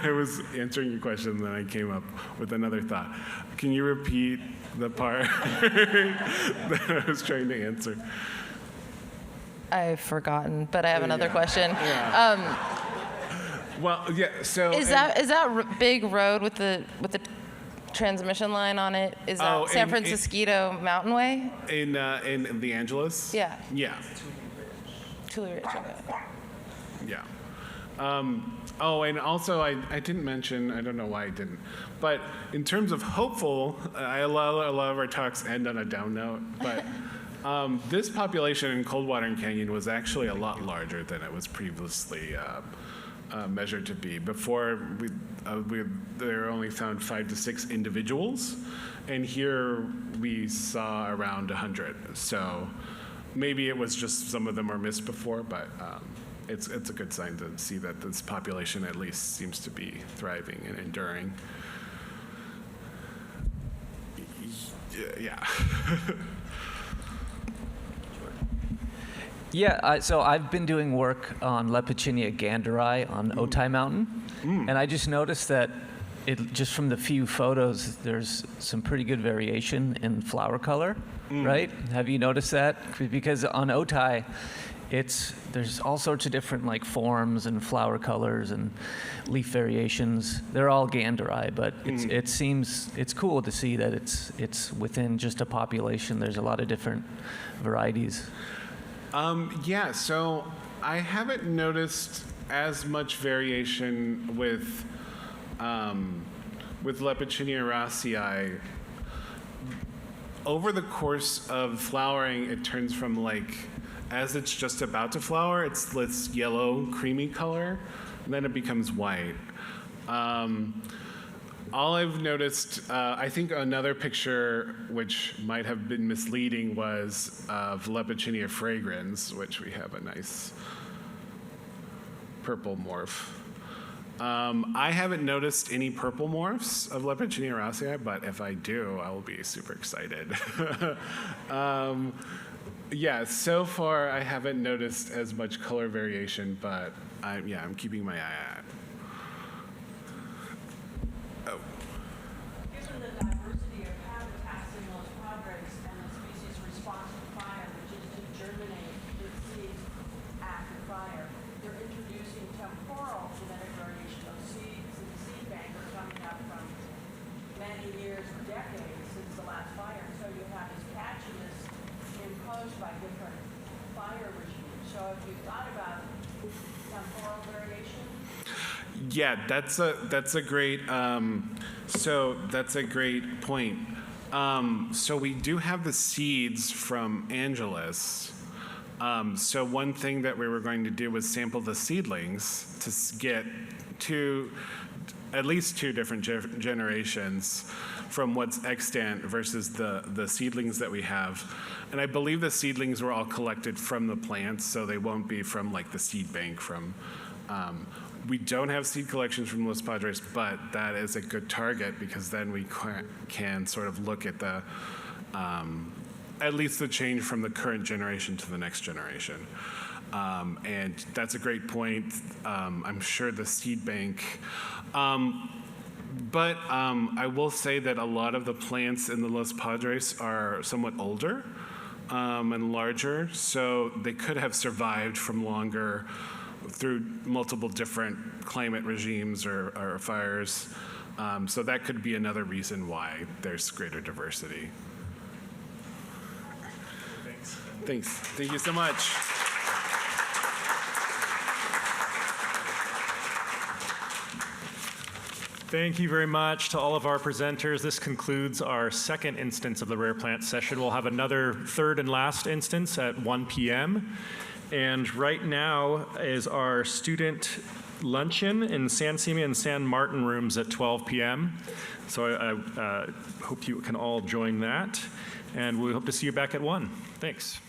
I was answering your question, and then I came up with another thought. Can you repeat the part that I was trying to answer? I've forgotten, but I have another Yeah. question. Well, yeah. So Is that big road with the transmission line on it? Is that Oh, San in- Francisco Mountain Way? in the Angeles? Yeah. Yeah. Tule Ridge. Okay. Yeah. And also I didn't mention, I don't know why I didn't, but in terms of hopeful, a lot of our talks end on a down note, but this population in Coldwater Canyon was actually a lot larger than it was previously measured to be. Before, there were only found 5 to 6 individuals, and here we saw around 100. So maybe it was just some of them were missed before, but it's a good sign to see that this population at least seems to be thriving and enduring. Yeah. Yeah, so I've been doing work on Lepidoptera ganderi on Otay Mountain, and I just noticed that just from the few photos, there's some pretty good variation in flower color, right? Have you noticed that? Because on Otay, there's all sorts of different like forms and flower colors and leaf variations. They're all ganderi, but it's cool to see that it's within just a population. There's a lot of different varieties. Yeah, so I haven't noticed as much variation with Lepidoptera rossii. Over the course of flowering, it turns from as it's just about to flower, it's this yellow, creamy color, and then it becomes white. All I've noticed, I think another picture which might have been misleading was of Lepidoptera fragrans, which we have a nice purple morph. I haven't noticed any purple morphs of Lepidoptera rossii, but if I do, I will be super excited. Yeah, so far I haven't noticed as much color variation, but I'm keeping my eye out. Given the diversity of habitats in Los Padres and the species' response to fire, which is to germinate its seeds after fire, they're introducing temporal genetic variation of seeds in the seed bank are coming up from many years or decades since the last fire. So you have this patchiness imposed by different fire regimes. So if you thought about temporal variation, Yeah, that's a great point. So we do have the seeds from Angeles. So one thing that we were going to do was sample the seedlings to get at least two different generations from what's extant versus the seedlings that we have. And I believe the seedlings were all collected from the plants, so they won't be from the seed bank from. We don't have seed collections from Los Padres, but that is a good target because then we can sort of look at at least the change from the current generation to the next generation. And that's a great point. I'm sure the seed bank. But I will say that a lot of the plants in the Los Padres are somewhat older and larger, so they could have survived from longer through multiple different climate regimes or fires. So that could be another reason why there's greater diversity. Thanks. Thank you so much. Thank you very much to all of our presenters. This concludes our second instance of the Rare Plant session. We'll have another third and last instance at 1 p.m. And right now is our student luncheon in San Simeon and San Martin rooms at 12 p.m. So I hope you can all join that. And we hope to see you back at 1. Thanks.